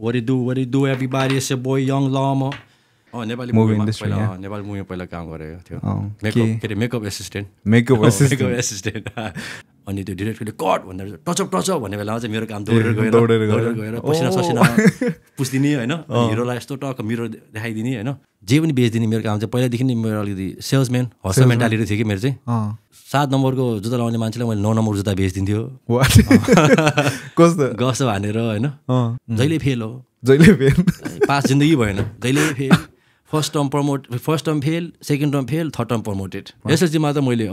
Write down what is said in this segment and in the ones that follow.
What it do everybody, it's your boy Young Lama. Nepali मुभीमा पहिला नेपाली मुभीमा पहिला काम गरेको थियो मेकअप एसिस्टेन्ट अनि त्यो डिरेक्टरले कट भनेर टचअप भन्ने बेलामा चाहिँ मेरो काम दौडेर गएर पसिना पुस्दिने होइन हिरोलाई यस्तो टक्क मिरो देखाइदिने होइन जे पनि बेचिदिने मेरो काम चाहिँ पहिलादेखि नै मेरो अलिकति सेल्सम्यान हसल मेन्टालिटी थियो कि मेरो चाहिँ 7 नम्बरको जुत्ता लगाउने मान्छेलाई मैले 9 नम्बर जुत्ता बेचिदिन्थ्यो कस्तो भनेर होइन जहिले फेल पास जिन्दगी भएन जहिले fail first term fail second term fail third term promoted एसएलसीमा त मैले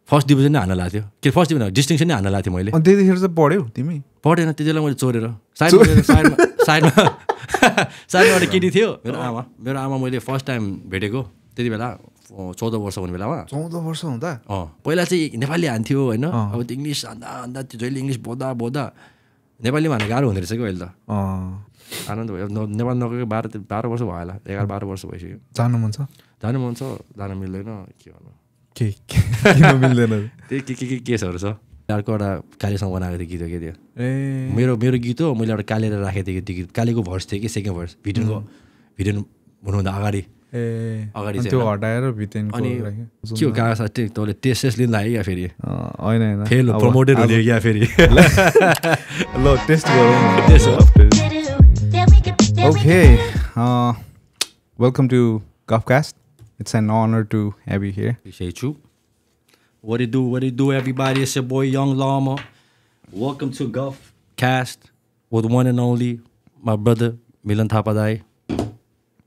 फर्स्ट डिभिजन नै हान्न लाग्थ्यो के फर्स्ट डिभिजन डिस्टिङसन नै हान्न लाग्थ्यो मैले त्यतिखेर चाहिँ पढ्यौ तिमी पढेन त्यति बेला मैले चोरेर साइडमा केटी थियो मेरो आमा मैले फर्स्ट टाइम भेटेको त्यति बेला 14 वर्ष हुने बेलामा 14 वर्ष हुँदा पहिला चाहिँ नेपाली हान्थ्यो होइन अब त्यो इङ्ग्लिस हान्दा त्यो जहिले इङ्ग्लिस बोल्दा नेपालीमा हान्ने गाह्रो हुँदो रहेछ कि अहिले त आनन्द भयो नेपाल नगएको 12 वर्ष भयो होला 11-12 वर्ष भइसक्यो जानु मन छ जानु मिल्दैन के भन्नु के मिल्दैन त्यही के केसहरू छ अर्को एउटा कालीसँग बनाएको थियो गीत हो कि त्यो मेरो गीत हो मैले एउटा कालेर राखेको थिएँ त्यो गीत कालीको भर्स थियो कि सेकेन्ड भर्स भिडियो हुनुभन्दा अगाडि त्यो हटाएर भिटेन अनि के हो कहाँ तँले टेस्ट लिँदा लाग्यो क्या फेरि होइन फेल प्रमोटेड हुने क्या फेरि ल टेस्ट गरौँ Okay, welcome to Golfcast. It's an honor to have you here. Appreciate you. What it do everybody, it's your boy Young Lama. Welcome to Golfcast with one and only my brother Milan Thapadai.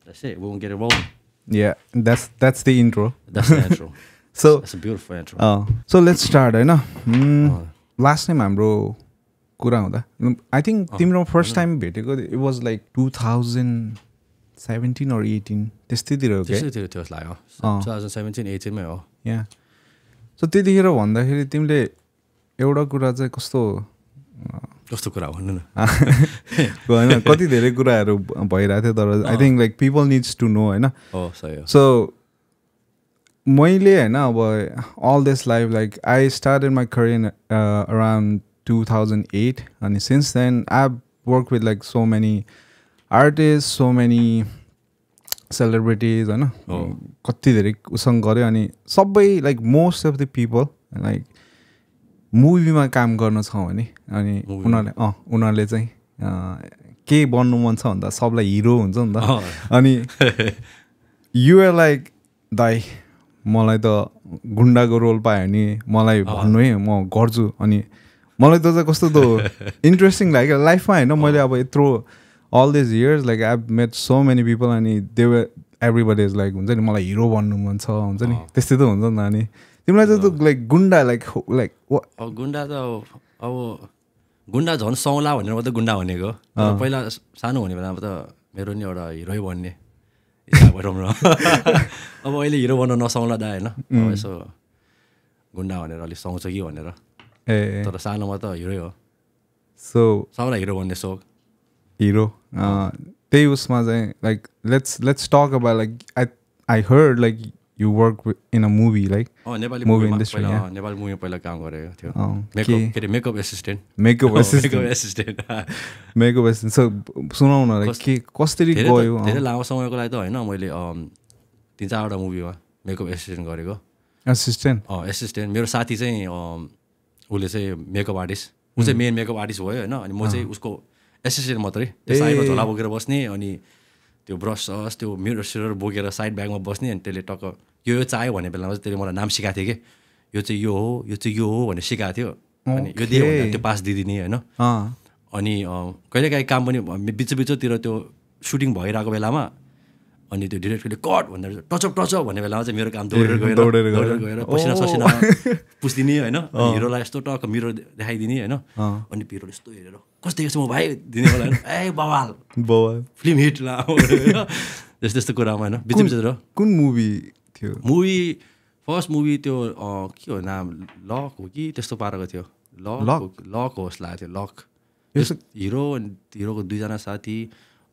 That's it, we won't get it rolling. Yeah, that's the intro. That's the intro. So that's a beautiful intro. So let's start, I know. Last time हाम्रो कुरा हुँदा I think तिम्रो first time भेटेको it was like 2017 or 18 त्यस्तैतिर हो क्या 2017-18 मै हो यहाँ सो त्यतिखेर भन्दाखेरि तिमीले एउटा कुरा चाहिँ कस्तो कुरा भन्नु न होइन कति धेरै कुराहरू भइरहेको थियो तर I think like people needs to know होइन सो मैले होइन अब all this life like I started my career around 2008 and since then I've worked with like so many artists, so many celebrities, होइन कति धेरै उसँग गऱ्यो अनि सबै like most of the people like मुभीमा काम गर्न छ भने अनि उनीहरूले चाहिँ के बन्नु मन छ भन्दा सबलाई हिरो हुन्छ नि त अनि युआर लाइक दाइ मलाई त गुन्डाको रोल पायो भने मलाई भन्नु है म गर्छु अनि मलाई त चाहिँ कस्तो त इन्ट्रेस्टिङ लाग्यो लाइफमा होइन मैले अब यत्रो all this years like I met so many people अनि एभ्रिबडी इज लाइक हुन्छ नि मलाई हिरो बन्नु मन छ हुन्छ नि त्यस्तै त हुन्छ नि त अनि तिमीलाई चाहिँ त लाइक गुन्डा लाइक गुन्डा त अब गुन्डा झन् सौला भनेर मात्रै गुन्डा भनेको पहिला सानो हुने बेलामा त मेरो नि एउटा हिरै बन्ने इच्छा भइरहँ न अब अहिले हिरो बन्न नसौला दा होइन यसो गुन्डा भनेर अलिक सुहाउँछ कि भनेर तर सानोमा त हिरै हो सो सबलाई हिरो बन्ने सोख हिरो त्यही उसमा चाहिँ like let's talk about like I heard like you work in a movie like Nepali मुभीमा पहिला काम गरेको थियो मेकअप एसिस्टेन्ट सो सुनाउ न के कसरी गयो धेरै लामो समयको लागि त होइन मैले 3-4वटा मुभीमा मेकअप एसिस्टेन्ट गरेको एसिस्टेन्ट मेरो साथी चाहिँ उसले चाहिँ मेकअप आर्टिस्ट ऊ चाहिँ मेन मेकअप आर्टिस्ट भयो होइन अनि म चाहिँ उसको एसिस्टेन्ट मात्रै त्यो साइडमा झोला बोकेर बस्ने अनि त्यो ब्रस त्यो मिरर सिरर बोकेर साइड ब्यागमा बस्ने अनि त्यसले टक्क यो चाहियो भन्ने बेलामा चाहिँ त्यसले मलाई नाम सिकाएको थियो कि यो चाहिँ यो हो भनेर सिकाएको थियो अनि यो दियो भने त्यो पास दिइदिने होइन अनि कहिलेकाहीँ काम पनि बिचतिर त्यो सुटिङ भइरहेको बेलामा अनि त्यो डिरेक्टरले कट भनेर टचअप भन्ने बेलामा चाहिँ मेरो काम दौडेर गएर पसिना पुस्दिने होइन हिरोलाई यस्तो टक्क मिरो देखाइदिने होइन अनि हिरोले यस्तो हेरेर कस्तो देखेको छु म भाइ दिने बेला ए बवाल फिल्म हिट ला त्यस्तो कुरामा होइन बिचतिर कुन मुभी थियो फर्स्ट मुभी त्यो के हो नाम लक हो कि त्यस्तो पाराको थियो लक होस् लाग्यो थियो लक हिरोको 2जना साथी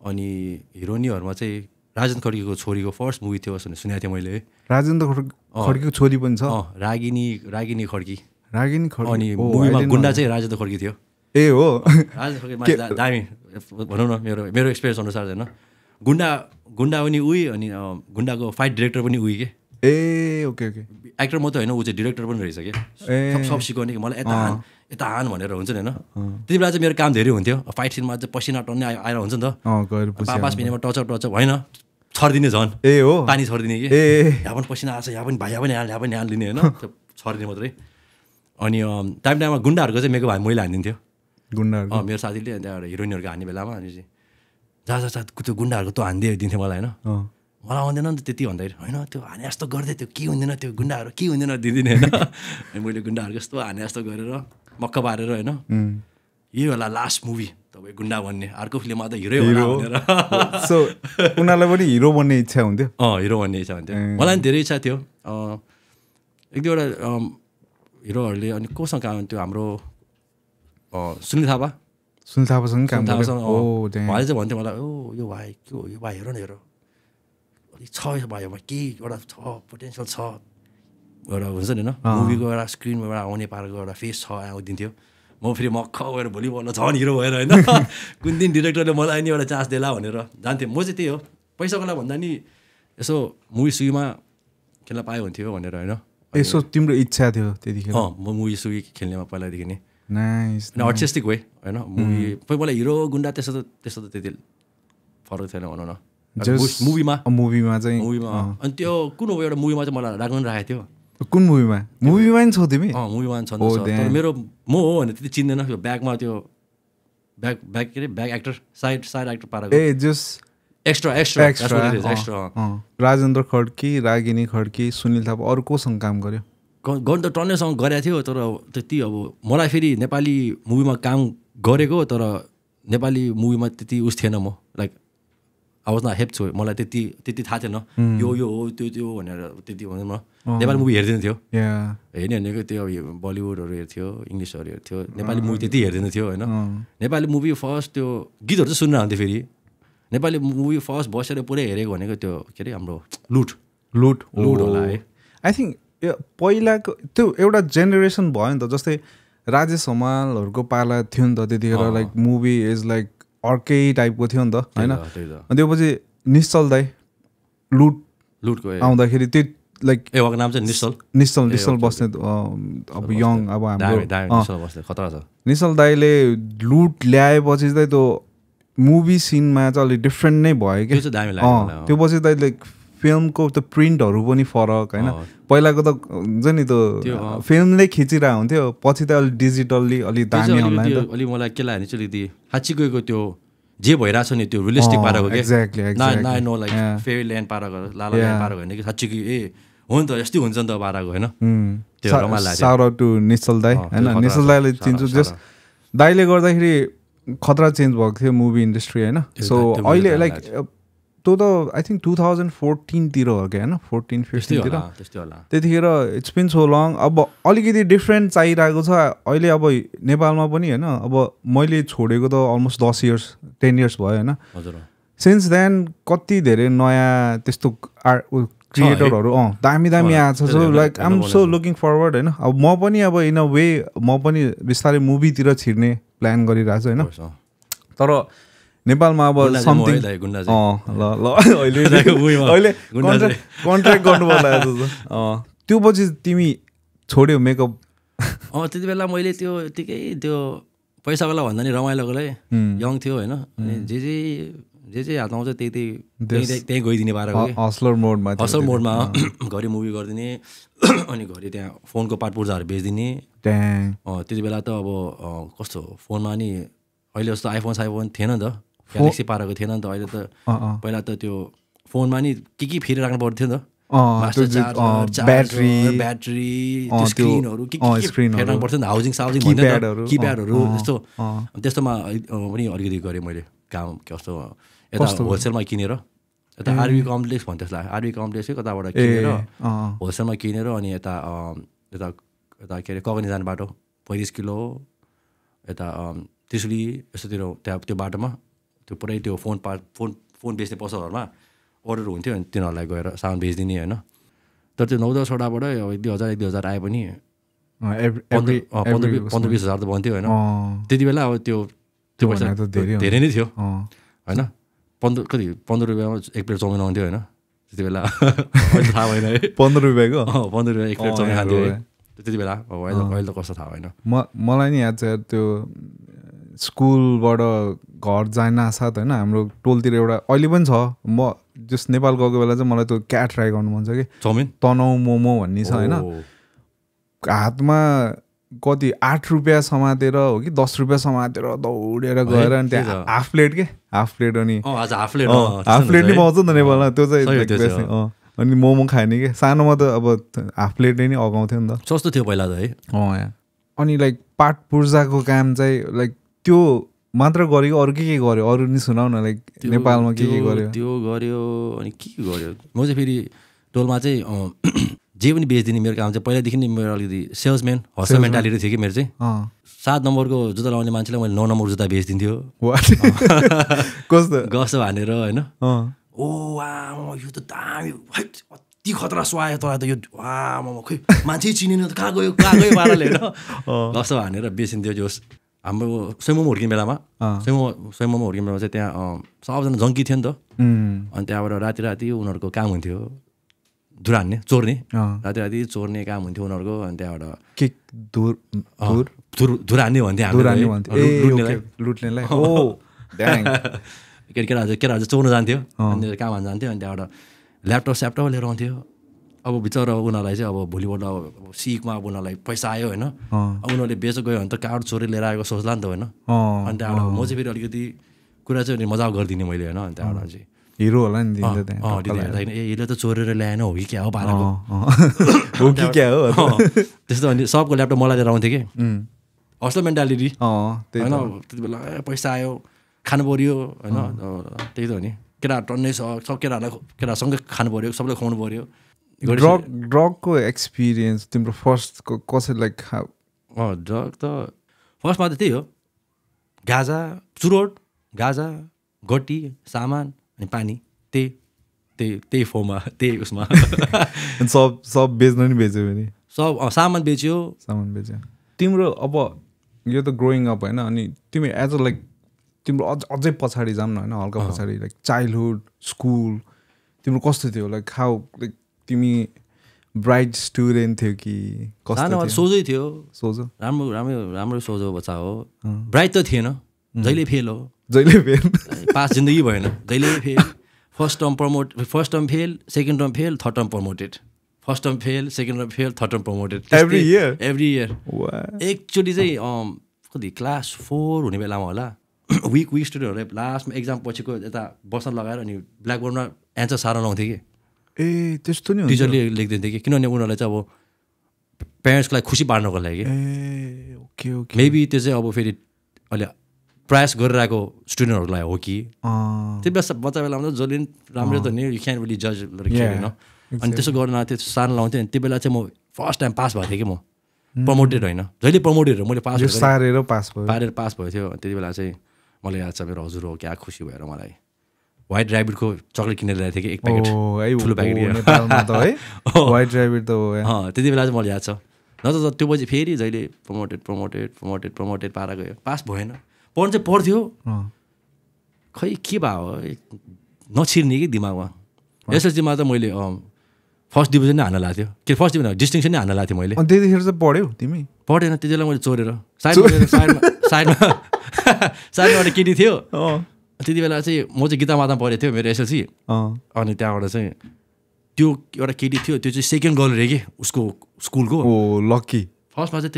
अनि हिरोइनीहरूमा चाहिँ राजेन्द्र खड्कीको छोरीको फर्स्ट मुभी थियो भनेर सुनेको थिएँ मैले राजेन्द्र खड्कीको छोरी पनि छ रागिनी खड्की अनि मुभीमा गुन्डा चाहिँ राजेन्द्र खड्की थियो ए हो दामी भनौँ न मेरो एक्सपिरियन्स अनुसार होइन गुन्डा पनि उही अनि गुन्डाको फाइट डिरेक्टर पनि उही के ए ओके ओके एक्टर मात्रै होइन ऊ चाहिँ डिरेक्टर पनि रहेछ कि सब सिकाउने कि मलाई यता हान भनेर हुन्छ नि होइन त्यति बेला चाहिँ मेरो काम धेरै हुन्थ्यो फाइट सिनमा चाहिँ पसिना टन्ने आएर हुन्छ नि त 5 मिनटमा टचअप होइन छरिदिने झन् ए हो पानी छरिदिने कि यहाँ पनि पसिना आएको छ यहाँ पनि भाइ यहाँ पनि हालिदिने होइन त्यो छरिदिने मात्रै अनि टाइममा गुन्डाहरूको चाहिँ मेकअप मैले हानिदिन्थ्यो गुन्डाहरू मेरो साथीले त्यहाँबाट हिरोइनहरूको हान्ने बेलामा अनि चाहिँ जा त्यो गुन्डाहरूको तँ हानिदिन्थ्यो मलाई होइन मलाई आउँदैन नि त त्यति भन्दाखेरि होइन त्यो हाने जस्तो गर्दै त्यो के हुँदैन त्यो गुन्डाहरू के हुँदैन दिदिनँ होइन अनि मैले गुन्डाहरूको यस्तो हाने जस्तो गरेर मक्क पारेर होइन यही होला लास्ट मुभी तपाईँ गुन्डा भन्ने अर्को फिल्ममा त हिरो भनेर सो उनीहरूलाई पनि हिरो बन्ने इच्छा हुन्थ्यो हिरो बन्ने इच्छा हुन्थ्यो मलाई पनि धेरै इच्छा थियो एक दुईवटा हिरोहरूले अनि कोसँग काम त्यो हाम्रो सुनिल थापासँग काम उहाँले चाहिँ भन्थ्यो मलाई यो भाइ हेर न हेर अलिक छ भाइमा केही एउटा छ पोटेन्सियल छ एउटा हुन्छ नि होइन मुभीको एउटा स्क्रिनमा एउटा आउने पाराको एउटा फेस छ आउँदिन्थ्यो म फेरि मक्ख गएर भोलिपल्ट झन् हिरो भएर होइन कुन दिन डिरेक्टरले मलाई नि एउटा चान्स देला भनेर जान्थेँ म चाहिँ त्यही हो पैसाको लागि भन्दा नि यसो मुभी सुईमा खेल्न पायो हुन्थ्यो भनेर होइन यसो तिम्रो इच्छा थियो त्यतिखेर म मुभी सुई खेल्नेमा पहिलादेखि नै नाइस अनि आर्टिस्टिक वे होइन मुभी मलाई हिरो गुन्डा त्यस्तो त त्यति फरक थिएन भनौँ न मुभीमा चाहिँ अनि त्यो कुन हो एउटा मुभीमा चाहिँ मलाई राख्नु राखेको थियो कुन मुभीमा नि छौ तिमी मुभीमा छ तर मेरो म हो भने त्यति चिन्दैन त्यो ब्याकमा त्यो ब्याक के अरे ब्याक एक्टर साइड एक्टर पाराको ए जस्ट एक्स्ट्रा राजेन्द्र खड्की रागिनी खड्की सुनिल थापा अरू कोसँग काम गर्यो गर्नु त टन्नेसँग गरेको थियो तर त्यति अब मलाई फेरि नेपाली मुभीमा काम गरेको तर नेपाली मुभीमा त्यति उस थिएन म लाइक आवाज न हेप्छु मलाई त्यति थाहा थिएन यो हो त्यो भनेर त्यति भनौँ न नेपाली मुभी हेर्दैन थियो हेर्ने भनेको त्यो बलिउडहरू हेर्थ्यो इङ्ग्लिसहरू हेर्थ्यो नेपाली मुभी त्यति हेर्दैन थियो होइन नेपाली मुभी फर्स्ट त्यो गीतहरू चाहिँ सुन्न हुन्थ्यो फेरि नेपाली मुभी फर्स्ट बसेर पुरै हेरेको भनेको त्यो के अरे हाम्रो लुट होला है आई थिङ्क पहिलाको त्यो एउटा जेनेरेसन भयो नि त जस्तै राजेश हमालहरूको पाला थियो नि त त्यतिखेर लाइक मुभी इज लाइक अर्कै टाइपको थियो नि त होइन अनि त्यो पछि निश्चल दाई लुटको आउँदाखेरि त्यो लाइक नाम चाहिँ निश्चल बस्ने अब यङ अब हाम्रो निश्चल दाईले लुट ल्याएपछि चाहिँ त्यो मुभी सिनमा चाहिँ अलिक डिफ्रेन्ट नै भयो कि त्यो पछि त लाइक फिल्मको त्यो प्रिन्टहरू पनि फरक होइन पहिलाको त हुन्छ नि त्यो फिल्मले खिचिरहेको हुन्थ्यो पछि त अलिक डिजिटल्ली अलिक दामी अनलाइन अलिक मलाई के लाग्यो भने चाहिँ अलिकति साँच्चीको त्यो जे भइरहेको छ नि त्यो रियलिस्टिक पाराको एक्ज्याक्टली नो लाइक फेरि ल्यान्ड पाराको लाला ल्यान्ड पाराको होइन कि साँच्चीको हो नि त यस्तै हुन्छ नि त पाराको होइन त्यो रमाइलो लाग्यो साउट आउट टु निश्चल दाई होइन निश्चल दाईले चिन्छु जस्ट दाईले गर्दाखेरि खतरा चेन्ज भएको थियो मुभी इन्डस्ट्री होइन सो अहिले लाइक त्यो त आई थिङ्क 2014 तिर हो क्या होइन 14-15 तिर त्यतिखेर इट्स बिन सो लङ अब अलिकति डिफ्रेन्ट चाहिरहेको छ अहिले अब नेपालमा पनि होइन अब मैले छोडेको त अलमोस्ट 10 इयर्स भयो होइन सिन्स देन कति धेरै नयाँ त्यस्तो क्रिएटरहरू दामी आएको छ so like I am so looking forward होइन अब म पनि अब इन अ वे म पनि बिस्तारै मुभीतिर छिर्ने प्लान गरिरहेको छु होइन तर नेपालमा अब समथिङ अहिले कन्ट्र्याक्ट गर्नु पर्ला त्यो पछि तिमी छोड्यौ मेकअप त्यति बेला मैले त्यो यतिकै त्यो पैसावाला भन्दा नि रमाइलोकोलाई यङ थियो होइन अनि जे हात आउँछ त्यही गइदिने पाराको हस्लर मोडमा घरि मुभी गरिदिने अनि घरि त्यहाँ फोनको पार्ट पुर्जाहरू बेचिदिने त्यति बेला त अब कस्तो फोनमा नि अहिले जस्तो आइफोन थिएन नि त ग्यालेक्सी पाराको थिएन नि त अहिले त पहिला त त्यो फोनमा नि के फेरि राख्नु पर्थ्यो नि त ब्याट्री स्क्रिनहरू के फेर्नु पर्थ्यो नि त हाउजिङ किप्याडहरू त्यस्तोमा पनि अलिकति गरेँ मैले काम कस्तो यता होलसेलमा किनेर यता आरबी कम्प्लेक्स भन्थ्यो त्यसलाई आरबी कम्प्लेक्सै कताबाट किनेर होलसेलमा किनेर अनि यता के अरे कगनी जाने बाटो 35 किलो यता त्रिशुली यस्तोतिर त्यहाँ त्यो बाटोमा त्यो पुरै त्यो फोन बेच्ने पसलहरूमा अर्डर हुन्थ्यो अनि तिनीहरूलाई गएर सामान बेचिदिने होइन तर त्यो 9-10 वटाबाट 1-2 हजार आए पनि 15,000 त बन्थ्यो होइन त्यति बेला अब त्यो पैसा धेरै नै थियो होइन 15 रुपियाँमा एक प्लेट चाउमिन आउँथ्यो होइन त्यति बेला अहिले थाहा भएन है 15 रुपियाँको 15 रुपियाँ एक प्लेट चाउमिन खान्थ्यो त्यति बेला अहिले त कस्तो थाहा भएन मलाई नि याद छ त्यो स्कुलबाट घर जान साथ होइन हाम्रो टोलतिर एउटा अहिले पनि छ म जस नेपाल गएको बेला चाहिँ मलाई त्यो क्याट ट्राई गर्नु मन छ कि चाउमिन तनाउ मोमो भन्ने छ होइन हातमा कति 8 रुपियाँ समातेर हो कि 10 रुपियाँ समातेर दौडेर गएर अनि त्यहाँ हाफ प्लेट अनि हाफ प्लेट नि पाउँछ नि त नेपालमा त्यो चाहिँ अनि मोमो खाने कि सानोमा त अब हाफ प्लेटले नै अगाउँथ्यो नि त सस्तो थियो पहिला त है अनि लाइक पाठ पूर्जाको काम चाहिँ लाइक त्यो मात्र गरेको अरू के गर्यो अरू नि सुनाउ न लाइक नेपालमा के गर्यो त्यो गर्यो अनि के गर्यो म चाहिँ फेरि टोलमा चाहिँ जे पनि बेचिदिने मेरो काम चाहिँ पहिलादेखि नै मेरो अलिकति सेल्सम्यान हसल मेन्टालिटी थियो कि मेरो चाहिँ 7 नम्बरको जुत्ता लगाउने मान्छेलाई मैले 9 नम्बर जुत्ता बेचिदिन्थ्यो कस्तो भनेर होइन ओ वा यो त दामी यति खतरा सुहायो तँलाई त यो वा खोइ मान्छे चिनेन त कहाँ गयो पाराले होइन कस्तो भनेर बेचिन्थ्यो जोस् हाम्रो स्वयंमोमो हुर्किने बेलामा स्वयंमोमो हुर्किने बेलामा चाहिँ त्यहाँ सबजना जङ्की थियो नि त अनि त्यहाँबाट राति उनीहरूको काम हुन्थ्यो धुरा हान्ने चोर्ने राति चोर्ने काम हुन्थ्यो उनीहरूको अनि त्यहाँबाट धुरा हान्ने भन्थ्यो लुट्नेलाई केटाहरू चाहिँ चोर्नु जान्थ्यो अनि काम हान्नु जान्थ्यो अनि त्यहाँबाट ल्यापटप लिएर आउँथ्यो अब बिचरा उनीहरूलाई चाहिँ अब भोलिपल्ट अब सिकमा अब उनीहरूलाई पैसा आयो होइन अब उनीहरूले बेच गयो भने त कार्ड चोरेर लिएर आएको सोच्ला नि त होइन अनि त्यहाँबाट म चाहिँ फेरि अलिकति कुरा चाहिँ मजाक गरिदिने मैले होइन अनि त्यहाँबाट चाहिँ हिरो होला नि यसले त चोरेर ल्याएन हो कि क्या हो पाराको हो त्यस्तो अनि सबको ल्यापटप मलाई लिएर आउँथ्यो कि हस्टल मेन्टालिटी होइन त्यति बेला पैसा आयो खानु पऱ्यो होइन त्यही त हो नि केटाहरू टन्नै छ सब केटाहरूसँगै खानु पऱ्यो सबलाई खुवाउनु पऱ्यो ड्रगको एक्सपिरियन्स तिम्रो फर्स्टको कसरी लाइक ड्रग त फर्स्टमा त त्यही हो गाजा गट्टी सामान अनि पानी त्यही फर्ममा त्यही उसमा सब बेच्नु नि बेच्यो भने सब सामान बेच्यो तिम्रो अब यो त ग्रोइङ अप होइन अनि तिमी एज अ लाइक तिम्रो अझै पछाडि जाऊँ न होइन हल्का पछाडि लाइक चाइल्डहुड स्कुल तिम्रो कस्तो थियो लाइक हाउ लाइक तिमी ब्राइट स्टुडेन्ट थियो कि कस्तो सोझै थियो राम्रो सोझो बच्चा हो ब्राइट त थिएन जहिले फेल पास जिन्दगी भएन जहिले fail first term fail second term fail third term promoted first term fail second term fail third term promoted every year एकचोटि चाहिँ कति क्लास 4 हुने बेलामा होला विक स्टुडेन्टहरूलाई लास्टमा एक्जाम पछिको यता बस्न लगाएर अनि ब्ल्याकबोर्डमा एन्सर साह्रो लाउँथ्यो कि त्यस्तो नि टिचरले लेखिदिन्थ्यो कि किनभने उनीहरूलाई चाहिँ अब प्यारेन्ट्सलाई खुसी पार्नको लागि मेबी त्यो चाहिँ अब फेरि अहिले प्रयास गरिरहेको स्टुडेन्टहरूलाई हो कि त्यो बच्चा बेलामा त जसले राम्रो त नि यु क्यान रियली जज होइन अनि त्यसो गर्न त्यो सानो लाउँथ्यो अनि त्यो बेला चाहिँ म फर्स्ट टाइम पास भएको थिएँ कि म प्रमोटेड होइन जहिले प्रमोटेड मैले पारेर पास भएको थियो त्यति बेला चाहिँ मलाई याद छ मेरो हजुर हो क्या खुसी भएर मलाई व्हाइट ऱ्याबिटको चक्लेट किनेर ल्याएको थिएँ कि एक प्याकेट ठुलो प्याकेट त्यति बेला चाहिँ मलाई याद छ न त त्यो पछि फेरि जहिले प्रमोटेड पारा गयो पास भएन पढ्नु चाहिँ पढ्थ्यो खै के भयो नछिर्ने कि दिमागमा एसएलसीमा त मैले फर्स्ट डिभिजन नै हान्न लाग्थ्यो थियो के फर्स्ट डिभिजन डिस्टिङसन नै हान्न लाग्थ्यो मैले त्यतिखेर चाहिँ पढ्यौ तिमी पढेन त्यति बेला मैले चोरेर साइडमा केटी थियो त्यति बेला चाहिँ म चाहिँ गीता मातामा पढेको थियो मेरो एसएलसी अनि त्यहाँबाट चाहिँ त्यो एउटा केटी थियो त्यो चाहिँ सेकेन्ड गर्ल रहे कि उसको स्कुलको लक्की फर्स्टमा चाहिँ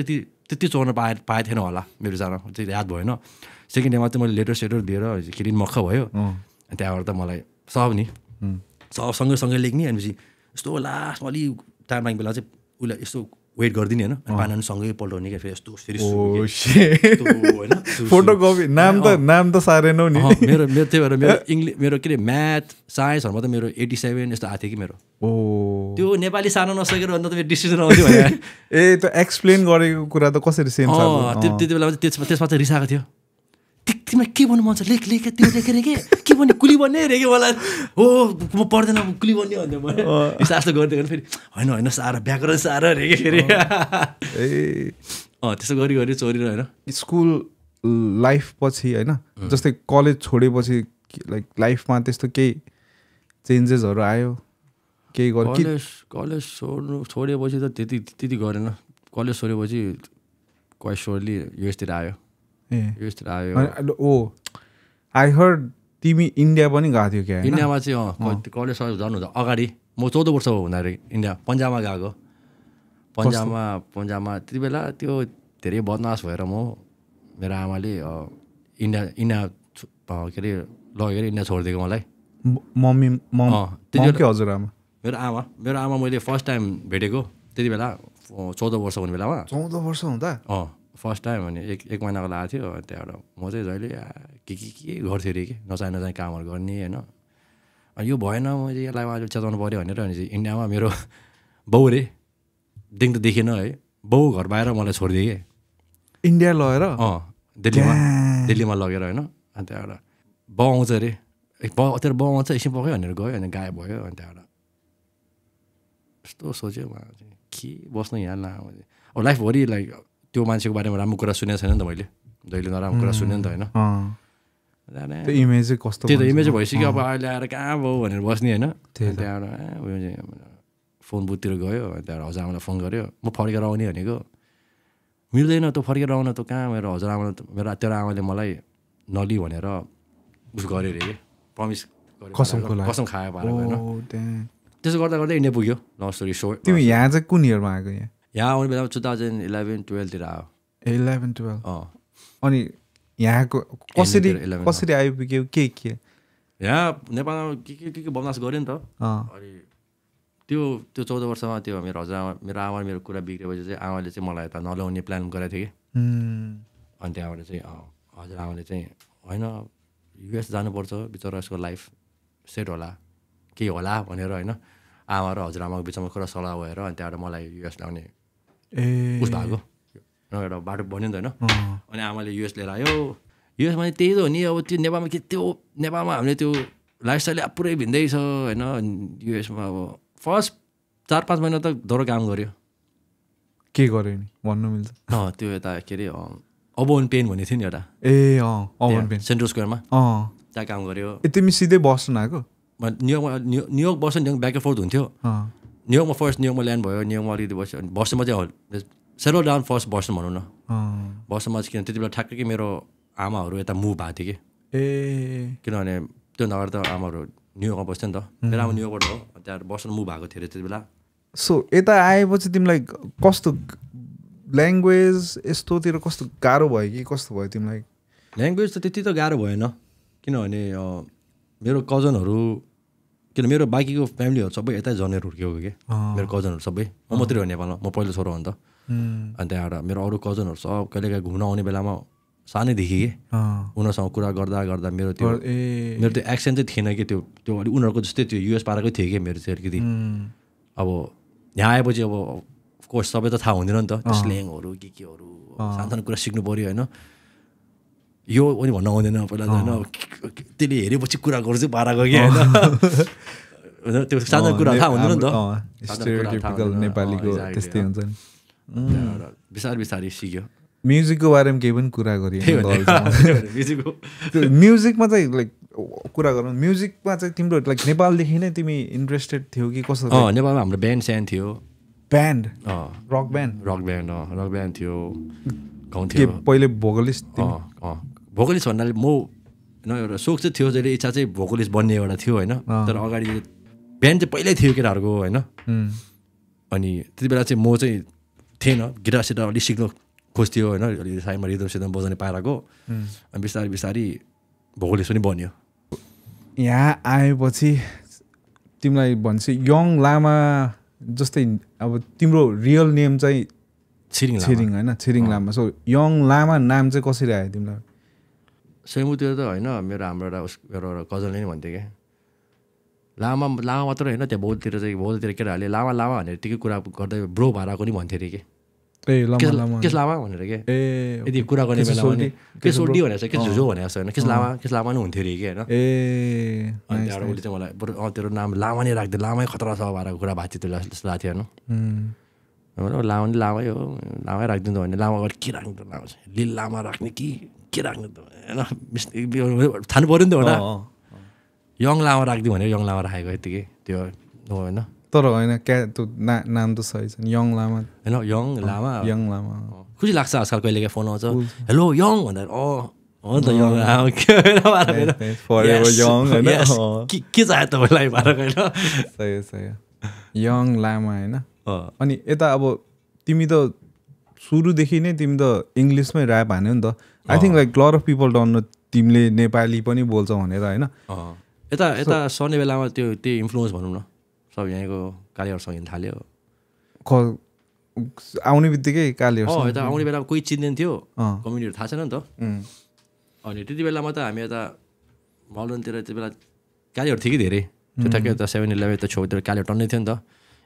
त्यति चोर्न पाएको थिएन होला मेरो जान चाहिँ याद भएन सेकेन्ड डेमा चाहिँ मैले लेटर दिएर केटी मक्ख भयो अनि त्यहाँबाट त मलाई सब सँगै लेख्ने अनि यस्तो लास्टमा अलिक टाइम लाग्ने बेला चाहिँ उसलाई यस्तो वेट गरिदिने होइन पानी सँगै पल्टाउने क्या फेरि यस्तो फेरि फोटोकपी नाम त साह्रै नि मेरो त्यही भएर मेरो के अरे म्याथ साइन्सहरूमा त मेरो 87 यस्तो आएको थियो कि मेरो त्यो नेपाली सानो नसकेर अन्त त मेरो डिसिजन आउँथ्यो भने त्यो एक्सप्लेन गरेको कुरा त कसरी सेन्स त्यति बेला त्यसमा चाहिँ रिसाएको थियो तिमीलाई के भन्नु मन छ लेख लेख त्यो लेखेर के भन्ने कुली बन्ने अरे कि मलाई हो म पढ्दैन कुली बन्ने भन्दै मैले यस्तो गर्दै गर्नु फेरि होइन साह्रो व्याकरण साह्रो अरे कि फेरि त्यसो गरी चोरेर होइन स्कुल लाइफ पछि होइन जस्तै कलेज छोडेपछि लाइक लाइफमा त्यस्तो केही चेन्जेसहरू आयो केही कलेज छोडेपछि त त्यति गरेन कलेज छोडेपछि क्वाइट सोरली युएसतिर आयो ओ आई हर्ड तिमी इन्डिया पनि गएको थियो क्या इन्डियामा चाहिँ कलेज झन् अगाडि म 14 वर्ष हुँदाखेरि इन्डिया पन्जाबमा गएको पन्जाबमा त्यति बेला त्यो धेरै बदमास भएर मेरो आमाले इन्डिया के अरे लगेर इन्डिया छोडिदिएको मलाई हजुरआमा मेरो आमा मैले फर्स्ट टाइम भेटेको त्यति बेला 14 वर्ष हुने बेलामा 14 वर्ष हुँदा फर्स्ट टाइम अनि एक महिनाको लागेको थियो त्यहाँबाट म चाहिँ जहिले के गर्थेँ अरे कि नचाहिँ कामहरू गर्ने होइन अनि यो भएन मैले यसलाई आज चेताउनु पऱ्यो भनेर अनि चाहिँ इन्डियामा मेरो बाउ रे देख्न त देखेन है बाउ घर बाहिर मलाई छोडिदिएँ कि इन्डिया लगेर दिल्लीमा लगेर होइन अनि त्यहाँबाट बाउ आउँछ अरे तेरो बाउ आउँछ एकछिन पक्यो भनेर गयो अनि गायब भयो अनि त्यहाँबाट यस्तो सोच्यो के बस्नु यहाँ ला अब लाइफभरि लाइक त्यो मान्छेको बारेमा राम्रो कुरा सुनेको छैन नि त मैले जहिले नराम्रो कुरा सुने नि त होइन त्यो इमेजै कस्तो त्यो त इमेजै भइसक्यो अब अहिले आएर कहाँ भयो भनेर बस्ने होइन त्यहाँबाट उयो चाहिँ फोन बुथतिर गयो त्यहाँबाट हजुरआमालाई फोन गऱ्यो म फर्केर आउने भनेको मिल्दैन तँ फर्केर आउन त कहाँ मेरो हजुरआमालाई तेरो आमाले मलाई नलि भनेर उस गऱ्यो अरे कि प्रमिस कसम खायो पारेको होइन त्यसो गर्दा इन्डिया पुग्यो लङ स्टोरी सोर्ट तिमी यहाँ चाहिँ कुन इयरमा आएको यहाँ आउने बेलामा 2011-12तिर आयो 11-12 अनि यहाँको कसरी आइपुग्यो के यहाँ नेपालमा के बदमास गऱ्यो नि त अनि त्यो 14 वर्षमा त्यो मेरो आमा मेरो कुरा बिग्रेपछि चाहिँ आमाले चाहिँ मलाई यता नल्याउने प्लान गरेको थियो कि अनि त्यहाँबाट चाहिँ हजुरआमाले चाहिँ होइन युएस जानुपर्छ बिचरा यसको लाइफ सेट होला के होला भनेर होइन आमा र हजुरआमाको बिचमा कुरा सल्लाह भएर अनि त्यहाँबाट मलाई युएस ल्याउने उस भएको एउटा बाटो बन्यो नि त होइन अनि आमाले युएस लिएर आयो युएसमा त्यही त हो नि अब त्यो नेपालमा नेपालमा हामीले त्यो लाइफस्टाइल पुरै भिन्दै छ होइन युएसमा अब फर्स्ट 4-5 महिना त डरो काम गऱ्यो के गर्यो नि भन्नु मिल्छ त्यो यता के अरे अबोन पेन भन्ने थियो नि एउटा अबोन पेन सेन्ट्रल स्क्वायरमा त्यहाँ काम गऱ्यो तिमी सिधै बस्नु आएको न्युयोर्क बस्यो ब्याक एन्ड फोर्थ हुन्थ्यो न्युयोर्कमा ल्यान्ड भयो न्युयोर्कमा अलिकति बस्यो अनि बस्नुमा चाहिँ सेटल डाउन फर्स्ट बस्नु भनौँ न बस्नुमा चाहिँ किन त्यति बेला ठ्याक्कै मेरो आमाहरू यता मुभ भएको थियो कि किनभने त्यो नगर त आमाहरू न्युयोर्कमा बस्थ्यो नि त मेरो आमा न्युयोर्कबाट हो त्यहाँ बस्नु मुभ भएको थियो अरे त्यति बेला सो यता आएपछि तिमीलाई कस्तो ल्याङ्ग्वेज यस्तोतिर कस्तो गाह्रो भयो कि कस्तो भयो तिमीलाई ल्याङ्ग्वेज त त्यति त गाह्रो भएन किनभने मेरो कजनहरू किन मेरो बाँकीको फ्यामिलीहरू सबै यतै जनेर हुर्किएको कि मेरो कजनहरू सबै म मात्रै हो नेपालमा म पहिलो छोरो हो नि त अनि त्यहाँबाट मेरो अरू कजनहरू सब कहिलेकाहीँ घुम्न आउने बेलामा सानैदेखि कि उनीहरूसँग कुरा गर्दा मेरो त्यो एक्सेन्ट चाहिँ थिएन कि त्यो अलिक उनीहरूको जस्तै त्यो युएस पाराकै थियो कि मेरो चाहिँ अलिकति अब यहाँ आएपछि अब कोर्स सबै त थाहा हुँदैन नि त स्ल्याङहरू केहरू सानो कुरा सिक्नु पऱ्यो होइन यो पनि भन्न आउँदैन पहिला त होइन त्यसले हेरेपछि कुरा गर्छु पाराको कि होइन त्यो सानो कुरा थाहा हुँदैन नि त नेपालीको त्यस्तै हुन्छ नि बिस्तारै सिक्यो म्युजिकको बारेमा केही पनि कुरा गरियो म्युजिकमा चाहिँ लाइक कुरा गरौँ म्युजिकमा चाहिँ तिम्रो लाइक नेपालदेखि नै तिमी इन्ट्रेस्टेड थियो कि कस्तो नेपालमा हाम्रो ब्यान्ड सानो थियो ब्यान्ड रक ब्यान्ड थियो गाउँथ्यो पहिले भोकलिस्ट भोकलिस्ट भन्नाले म होइन एउटा सोख चाहिँ थियो जहिले इच्छा चाहिँ भोकलिस्ट बन्ने एउटा थियो होइन तर अगाडि ब्यान्ड चाहिँ पहिल्यै थियो केटाहरूको होइन अनि त्यति बेला चाहिँ म चाहिँ थिएन गिटार अलिक सिक्नु खोज्थ्यो होइन अलिक साइडमा रिदम बजाउने पाराको अनि बिस्तारै भोकलिस्ट पनि बन्यो यहाँ आएपछि तिमीलाई भन्छ यङ लामा जस्तै अब तिम्रो रियल नेम चाहिँ छिरिङ होइन छिरिङ लामा सो यङ लामा नाम चाहिँ कसरी आयो तिमीलाई सेमुतिर त होइन हाम्रो एउटा कजनले नि भन्थ्यो क्या लामा मात्र होइन त्यहाँ बौद्धतिर केटाहरूले लामा भनेर यतिकै कुरा गर्दै ब्रो भाडाको नि भन्थ्यो अरे कि केस लामा भनेर के यदि कुरा गर्ने बेला भने केस सोल्टी भनेर चाहिँ केस झुझो भनेको छ होइन केस लामा नै हुन्थ्यो अरे कि होइन अनि त्यहाँबाट उसले चाहिँ मलाई बरु तेरो नाम लामा नै राख्दै लामै खतरा छ भनेर कुरा बातचित जस्तो लाग्थ्यो होइन लामै हो लामै राखिदिनु त भने लामा अगाडि के राख्नु त लामा चाहिँ लिल लामा राख्ने के राख्नु त होइन थाहा पऱ्यो नि त एउटा यङ लामा राखिदिउँ भने यङ लामा राखेको यतिकै त्यो होइन तर होइन क्या त्यो नाम त सही छ यङ लामा होइन यङ लामा खुसी लाग्छ आजकल कहिले फोन आउँछ हेलो यङ भनेर हो नि त यङ के चाह्यो तपाईँलाई होइन सही यङ लामा होइन अनि यता अब तिमी त सुरुदेखि नै तिमी त इङ्ग्लिसमै ऱ्याप हान्यो नि त I think like lot of people don't know तिमीले नेपाली पनि बोल्छौ भनेर होइन यता सर्ने बेलामा त्यो इन्फ्लुएन्स भनौँ न सब यहाँको कालीहरूसँग हिँड्नु थाल्यो आउने बित्तिकै कालीहरू यता आउने बेलामा कोही चिन्दैन थियो कम्युनिटीहरू थाहा छैन नि त अनि त्यति बेलामा त हामी यता मलवनतिर त्यति बेला कालीहरू थियो कि धेरै त्यो ठ्याक्कै यता 7-11 त छेउतिर कालीहरू टन्नै थियो नि त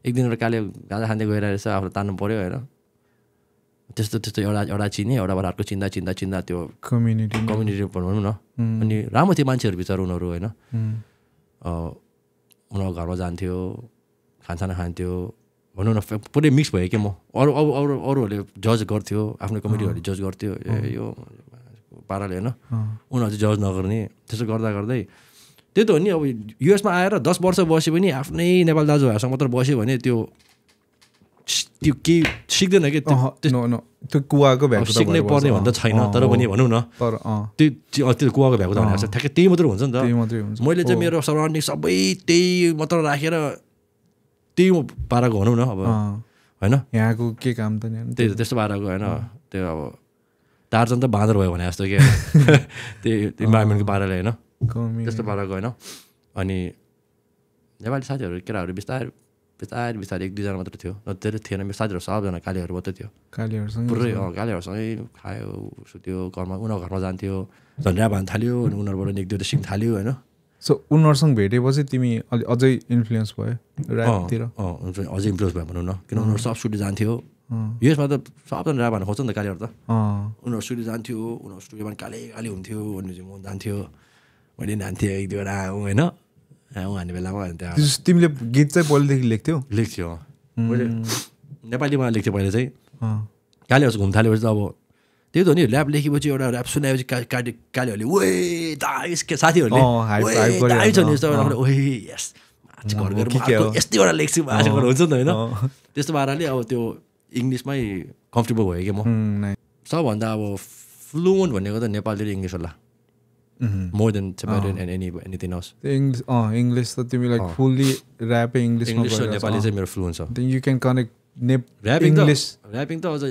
एक दिन एउटा काली गाजा खाँदै गएर रहेछ आफूलाई तान्नु पऱ्यो होइन त्यस्तो एउटा चिने एउटाबाट अर्को चिन्दा त्यो कम्युनिटी भनौँ न अनि राम्रो थियो मान्छेहरू बिचरा उनीहरू होइन उनीहरूको घरमा जान्थ्यो खानसाना खान्थ्यो भनौँ न पुरै मिक्स भयो कि म अरूहरूले जज गर्थ्यो आफ्नो कमिटीहरूले जज गर्थ्यो यो पाराले होइन उनीहरू चाहिँ जज नगर्ने त्यसो गर्दै त्यही त हो नि अब युएसमा आएर 10 वर्ष बस्यो भने आफ्नै नेपाल दाजुभाइहरूसँग मात्र बस्यो भने त्यो केही सिक्दैन कि त्यो कुवाको भ्याएको सिक्नै पर्ने भन्दा छैन तर पनि भनौँ न त्यो कुवाको भ्याएको त भने ठ्याक्कै त्यही मात्रै हुन्छ नि त मैले चाहिँ मेरो सराउन्डिङ सबै त्यही मात्र राखेर त्यही पाराको भनौँ न अब होइन यहाँको के काम त त्यही त्यस्तो पाराको होइन त्यो अब टार्जन त बाँदर भयो भने जस्तो कि त्यही इन्भाइरोमेन्टको पाराले होइन त्यस्तो पाराको होइन अनि नेपाली साथीहरू केटाहरू बिस्तारै 1-2जना मात्र थियो धेरै थिएन मेरो साथीहरू सबजना कालीहरू मात्रै थियो पुरै कालीहरूसँगै खायो सुत्यो उनीहरू घरमा जान्थ्यो झन्डा भान थाल्यो अनि उनीहरूबाट 1-2 त सिक्न थाल्यो होइन सो उनीहरूसँग भेटेपछि तिमी अझै इन्फ्लुएन्स भयो ऱ्यापतिर अझै इन्फ्लुएन्स भयो भनौँ न किन उनीहरू सब स्टुडियो जान्थ्यो युएसमा त सबजना ऱ्याप हान्न खोज्छ नि त कालीहरू त उनीहरू स्टुडियो जान्थ्यो उनीहरू स्टुडियोमा काली हुन्थ्यो अनि चाहिँ म जान्थ्यो मैले जान्थेँ 1-2वटा होइन हान्ने बेलामा त्यहाँ तिमीले गीत चाहिँ पहिलेदेखि लेख्थ्यो मैले नेपालीमा लेख्थेँ पहिले चाहिँ कालीहरू घुम्न थालेपछि त अब त्यही त हो नि ऱ्याप लेखेपछि एउटा ऱ्याप सुनाएपछि कालीहरूले ओए दाइस के साथीहरूले यस्तै एउटा लेख्छु हुन्छ नि त होइन त्यस्तो पाराले अब त्यो इङ्ग्लिसमै कम्फर्टेबल भयो कि म सबभन्दा अब फ्लुएन्ट भनेको त नेपालीले इङ्ग्लिस होला more than Tibetan and anything else. English त तिमी लाइक फुल्ली ऱ्याप इङ्ग्लिसमा इङ्ग्लिस र नेपाली चाहिँ मेरो फ्लुएन्ट छ यु क्यान कनेक्ट ऱ्यापिङ त अझ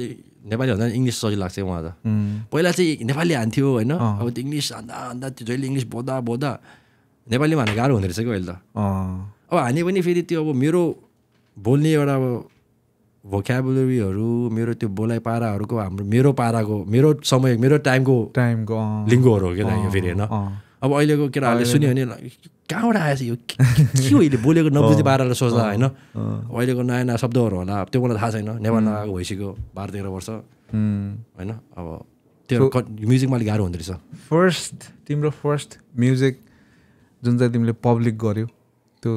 नेपाली भन्दा इङ्ग्लिस सजिलो लाग्छ उहाँ त पहिला चाहिँ नेपाली हान्थ्यो होइन अब त्यो इङ्ग्लिस हान्दा त्यो जहिले इङ्ग्लिस बोल्दा नेपालीमा हान्ने गाह्रो हुँदो रहेछ कि अहिले त अब हाने पनि फेरि त्यो अब मेरो बोल्ने एउटा अब भोक्याबुलरीहरू मेरो त्यो बोलाइ पाराहरूको मेरो पाराको मेरो समय मेरो टाइमको लिङ्गोहरू हो क्या फेरि होइन अब अहिलेको केटाहरूले सुन्यो भने कहाँबाट आएछ यो के हो अहिले बोलेको नबुझ्ने पाराले सोच्दा होइन अहिलेको नयाँ नयाँ शब्दहरू होला त्यो मलाई थाहा छैन नेपाल नआएको भइसक्यो 12-13 वर्ष होइन अब त्यो म्युजिकमा अलिक गाह्रो हुँदो रहेछ तिम्रो फर्स्ट म्युजिक जुन चाहिँ तिमीले पब्लिक गर्यो त्यो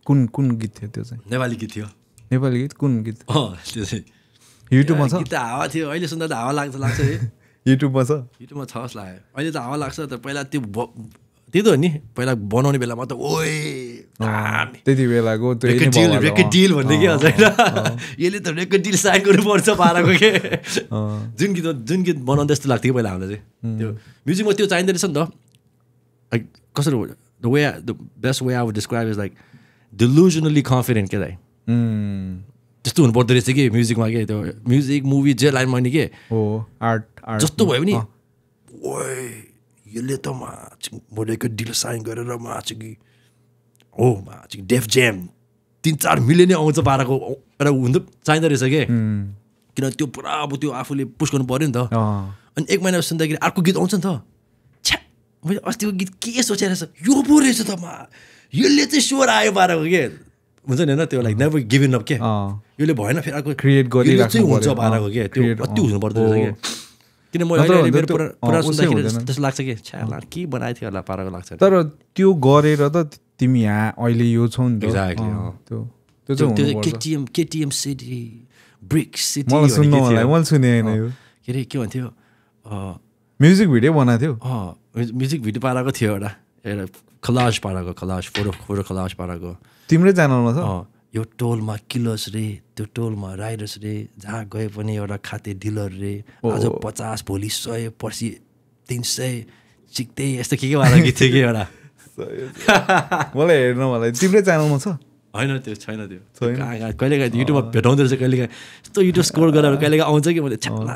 कुन गीत थियो त्यो चाहिँ नेपाली गीत थियो नेपाली गीत कुन गीत त्यो चाहिँ युट्युबमा छ गीत त हावा थियो अहिले सुन्दा त हावा लाग्छ है युट्युबमा छ जस्तो लाग्यो अहिले त हावा लाग्छ त पहिला त्यही त हो नि पहिला बनाउने बेलामा त ओए त्यति बेलाको रेकर्ड डिल भन्ने के अझ होइन यसले त रेकर्ड डिल साइन गर्नुपर्छ पाराको के जुन गीत बनाउँदा यस्तो लाग्थ्यो कि पहिला हामीलाई चाहिँ त्यो म्युजिकमा त्यो चाहिँदो रहेछ नि त लाइक कसरी the best way I would describe is like delusionally confident के दाइ त्यस्तो हुनु पर्दो रहेछ कि म्युजिकमा के त्यो म्युजिक मुभी जे लाइनमा नि के आर्ट जस्तो भयो नि ओए यसले त मोडेको डिल साइन गरेर कि हो डेफ ज्याम 3-4 मिलियन आउँछ पाराको एउटा हुँदो चाहिँदो रहेछ कि किन त्यो पुरा अब त्यो आफूले पुस गर्नु पऱ्यो नि त अनि 1 महिना सुन्दाखेरि अर्को गीत आउँछ नि त छ्या मैले अस्तिको गीत के सोचेर रहेछ यो पो रहेछ त यसले चाहिँ स्वर आयो पाराको के हुन्छ नि होइन त्यो लाइक नेभर गिभिङ अप के यसले भएन फेरि अर्को क्रिएट गरिरहेको हुन्छ पाराको के त्यो कति हुनुपर्दो रहेछ कि किन मैले पुरा सुन्दाखेरि त्यस्तो लाग्छ कि छ्याला के बनाएको थियो होला पाराको लाग्छ तर त्यो गरेर त तिमी यहाँ अहिले यो छौ नि त त्यो केटिएम सिटी ब्रिक सिटी मलाई सुन्नु होला मैले सुने हैन यो के अरे के भन्थ्यो म्युजिक भिडियो बनाएको थियो म्युजिक भिडियो पाराको थियो एउटा कलाज पाराको कलाज फोटो कलाज पाराको तिम्रै च्यानलमा छ यो टोलमा किलर्स रे त्यो टोलमा राइडर्स रे जहाँ गए पनि एउटा खाते डिलर रे आज 50 भोलि 100 पर्सि 300 चिक्दै यस्तो के वाला गीत थियो कि एउटा मलाई हेर्न मलाई तिम्रै च्यानलमा छ होइन त्यो छैन त्यो कहिलेकाहीँ युट्युबमा भेटाउँदो रहेछ कहिलेकाहीँ यस्तो युट्युब स्क्रोल गरेर कहिलेकाहीँ आउँछ कि मैले छ्याला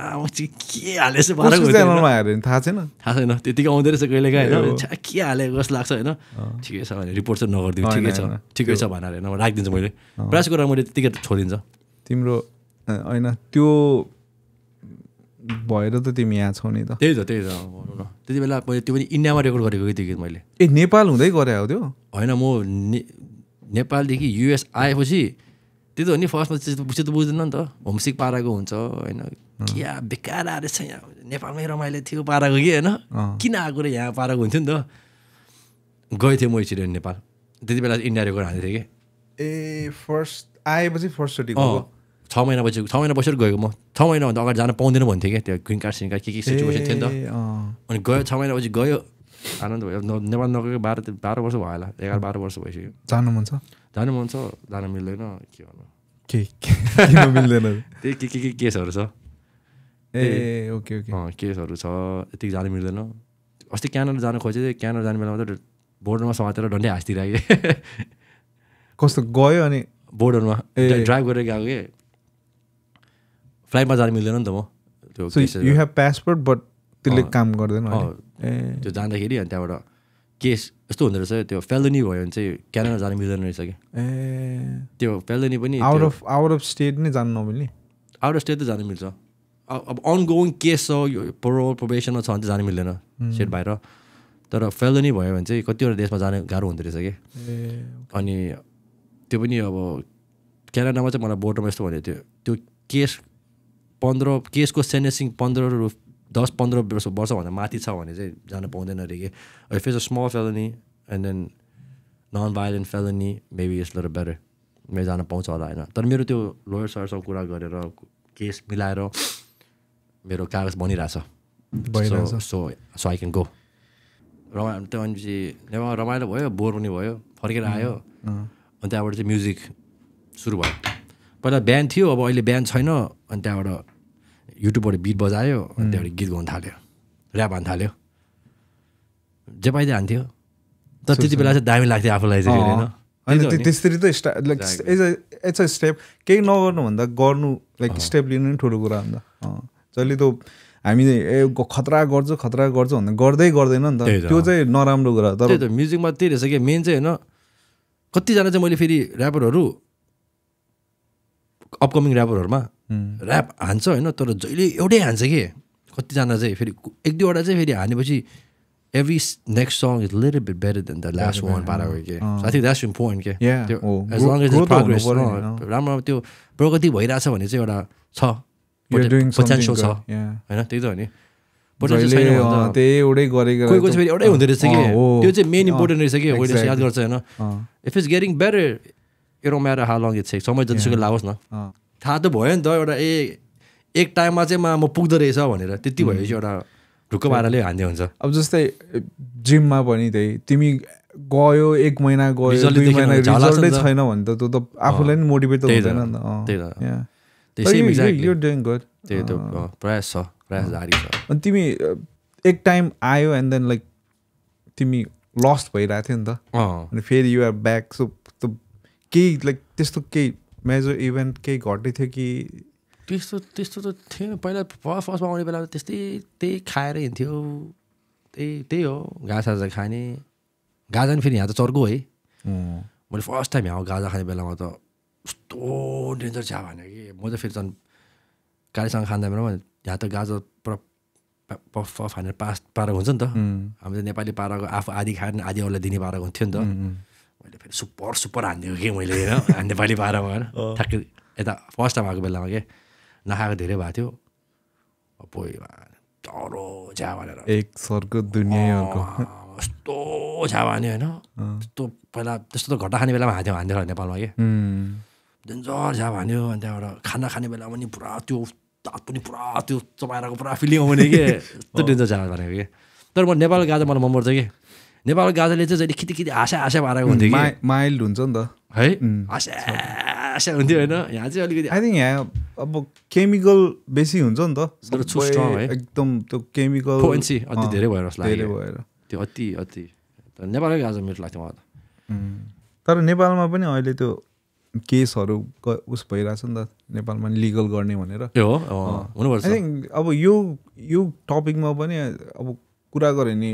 के हालेछु च्यानलमा हेरेँ भने थाहा छैन त्यतिकै आउँदो रहेछ कहिलेकाहीँ होइन छ्या के हालेको जस्तो लाग्छ होइन ठिकै छ भने रिपोर्ट चाहिँ नगरिदिनु ठिकै छ भनेर होइन राखिदिन्छु मैले प्रयास गरेर मैले त्यतिकै छोडिदिन्छ तिम्रो होइन त्यो भएर त तिमी यहाँ छौ नि त त्यही त भनौँ न त्यति बेला मैले त्यो पनि इन्डियामा रेकर्ड गरेको कि त्यो गीत मैले नेपाल हुँदै गरे हो त्यो होइन म नेपालदेखि युएस आएपछि त्यो त हो नि फर्स्टमा त्यस्तो त बुझ्दैन नि त होमसिक पाराको हुन्छ होइन क्या बेकार आएर छ यहाँ नेपालमै रमाइलो थियो पाराको कि होइन किन आएको र यहाँ पाराको हुन्थ्यो नि त गएको थियो म एकचोटि नेपाल त्यति बेला इन्डिया रेकर्ड हाल्दै थिएँ कि फर्स्ट आएपछि फर्स्टचोटि 6 महिना बसेर गएको म 6 महिनाभन्दा अगाडि जान पाउँदैन भन्थेँ क्या त्यो ग्रिन कार्ड सिन कार्ड के सिचुएसन थियो नि त अनि गयो 6 महिनापछि गयो आनन्द भयो नेपाल नगएको 12 वर्ष भयो होला 11-12 वर्ष भइसक्यो जानु मन छ जान मिल्दैन के भन्नु के मिल्दैन त्यही के केसहरू छ ओके केसहरू छ यतिकै जानु मिल्दैन अस्ति क्यानाडा जानु खोजेँ क्यानाडा जाने बेलामा त बोर्डरमा समातेर डन्डै हाँस्दिरहेको कस्तो गयो अनि बोर्डरमा ड्राइभ गरेर गएको कि फ्लाइटमा जानु मिल्दैन नि त म त्यो यु हेभ पासपोर्ट बट त्यसले काम गर्दैन त्यो जाँदाखेरि अनि त्यहाँबाट केस यस्तो हुँदो रहेछ त्यो फेलनी भयो भने चाहिँ क्यानाडा जानु मिल्दैन रहेछ कि त्यो फेलनी पनि आउट अफ स्टेट नै जानु नमिल्ने आउट अफ स्टेट त जानु मिल्छ अब अनगोइङ केस छ यो प्रोबेसनमा छ भने चाहिँ जानु मिल्दैन स्टेट बाहिर तर फेलनी भयो भने चाहिँ कतिवटा देशमा जानु गाह्रो हुँदो रहेछ कि अनि त्यो पनि अब क्यानाडामा चाहिँ मलाई बोर्डरमा यस्तो भनेको थियो त्यो केस केसको सेन्टेन्सिङ 10-15 वर्षभन्दा माथि छ भने चाहिँ जानु पाउँदैन अरे कि if it's a small felony and then non violent felony maybe it's little better मैले जान पाउँछ होला होइन तर मेरो त्यो लोयर सरसँग कुरा गरेर केस मिलाएर मेरो कागज बनिरहेछ सो आई क्यान गो त्यो भनेपछि नेपालमा रमाइलो भयो बोर पनि भयो फर्केर आयो अनि त्यहाँबाट चाहिँ म्युजिक सुरु भयो पहिला ब्यान्ड थियो अब अहिले ब्यान्ड छैन अनि त्यहाँबाट युट्युबबाट बिट बजायो अनि त्यहाँबाट गीत गाउनु थाल्यो ऱ्याप हान्नु थाल्यो जे पाइदियो हान्थ्यो तर त्यति बेला चाहिँ दामी लाग्थ्यो आफूलाई चाहिँ होइन त्यसरी त लाइक इट्स अ स्टेप केही नगर्नुभन्दा गर्नु लाइक स्टेप लिनु नि ठुलो कुरा हो नि त जहिले त हामीले खतरा गर्छु भन्दा गर्दै गर्दैन नि त त्यो चाहिँ नराम्रो कुरा तर त्यही त म्युजिकमा त्यही रहेछ कि मेन चाहिँ होइन कतिजना चाहिँ मैले फेरि ऱ्यापरहरू अपकमिङ ऱ्यापरहरूमा ऱ्याप हान्छ होइन तर जहिले एउटै हान्छ कि कतिजना चाहिँ फेरि 1-2वटा चाहिँ फेरि हानेपछि every next song is a little bit better than the last one पाराको के I think that's important के as long as it's progress राम्रो त्यो प्रगति भइरहेछ भने चाहिँ एउटा छ पोटेन्सियल छ होइन त्यही त हो नि त्यही एउटै गरेको कोही फेरि एउटै हुँदो रहेछ कि त्यो चाहिँ मेन इम्पोर्टेन्ट रहेछ कि मैले याद गर्छ होइन if it's getting better it don't matter how long it's takes समय जतिसुकै लागोस् न थाहा त भयो नि त एउटा एक टाइममा चाहिँ म पुग्दो रहेछ भनेर त्यति भएपछि एउटा ढुक्क पाराले हान्ने हुन्छ अब जस्तै जिममा पनि त्यही तिमी गयो 1 महिना गयो 2 महिना रिजल्टै छैन भने त त्यो त आफूलाई नि मोटिभेट त हुँदैन नि त त्यही त प्रयास जारी छ अनि तिमी एक टाइम आयो एन्ड देन लाइक तिमी लस्ट भइरहेको थियो नि त अनि फेरि यु आर ब्याक सो केही लाइक त्यस्तो केही मेजर इभेन्ट केही घटै थियो कि त्यस्तो त थिएन पहिला फर्स्टमा आउने बेला त्यही खाएर हिँड्थ्यो त्यही हो गाजा खाने गाजा नि फेरि यहाँ त चर्को है मैले फर्स्ट टाइम यहाँ गाजा खाने बेलामा त कस्तो डेन्जर चिया भने कि म त फेरि झन् गाडीसँग खाँदा बेलामा यहाँ त गाजा पुरा पफ हानेर पारेको हुन्छ नि त हाम्रो त नेपाली पाराको आफू आधी खाएर आधी अरूलाई दिने पाराको हुन्थ्यो नि त मैले फेरि सुपर हानिदिएको कि मैले होइन नेपाली पारामा होइन ठ्याक्कै यता फर्स्ट टाइम आएको बेलामा के नखाएको धेरै भएको थियो टरो झ्या भनेर एक सरको दुनियाँको यस्तो झ्या भने होइन त्यस्तो पहिला त्यस्तो त घट्टा खाने बेलामा हान्थ्यो नेपालमा के डेन्जर झ्या भन्यो अनि त्यहाँबाट खाना खाने बेलामा पनि पुरा त्यो दाँत पनि पुरा त्यो चबाइरहेको पुरा फिलिङ आउने के यस्तो डेन्जर झ्या भनेको के तर म नेपालको गाजा मलाई मनपर्छ कि नेपालको गाजाले चाहिँ जहिले खिति आशा पारेको हुन्थ्यो कि माइल्ड हुन्छ नि त है आशा हुन्थ्यो होइन यहाँ चाहिँ अलिकति आई थिङ्क यहाँ अब केमिकल बेसी हुन्छ नि त है एकदम त्यो केमिकल अति धेरै भएर धेरै भएर त्यो अति नेपालकै गाजा मिठो लाग्थ्यो मलाई त तर नेपालमा पनि अहिले त्यो केसहरू उस भइरहेछ नि त नेपालमा लिगल गर्ने भनेर हुनुपर्छ आई थिङ्क अब यो टपिकमा पनि अब कुरा गऱ्यो नि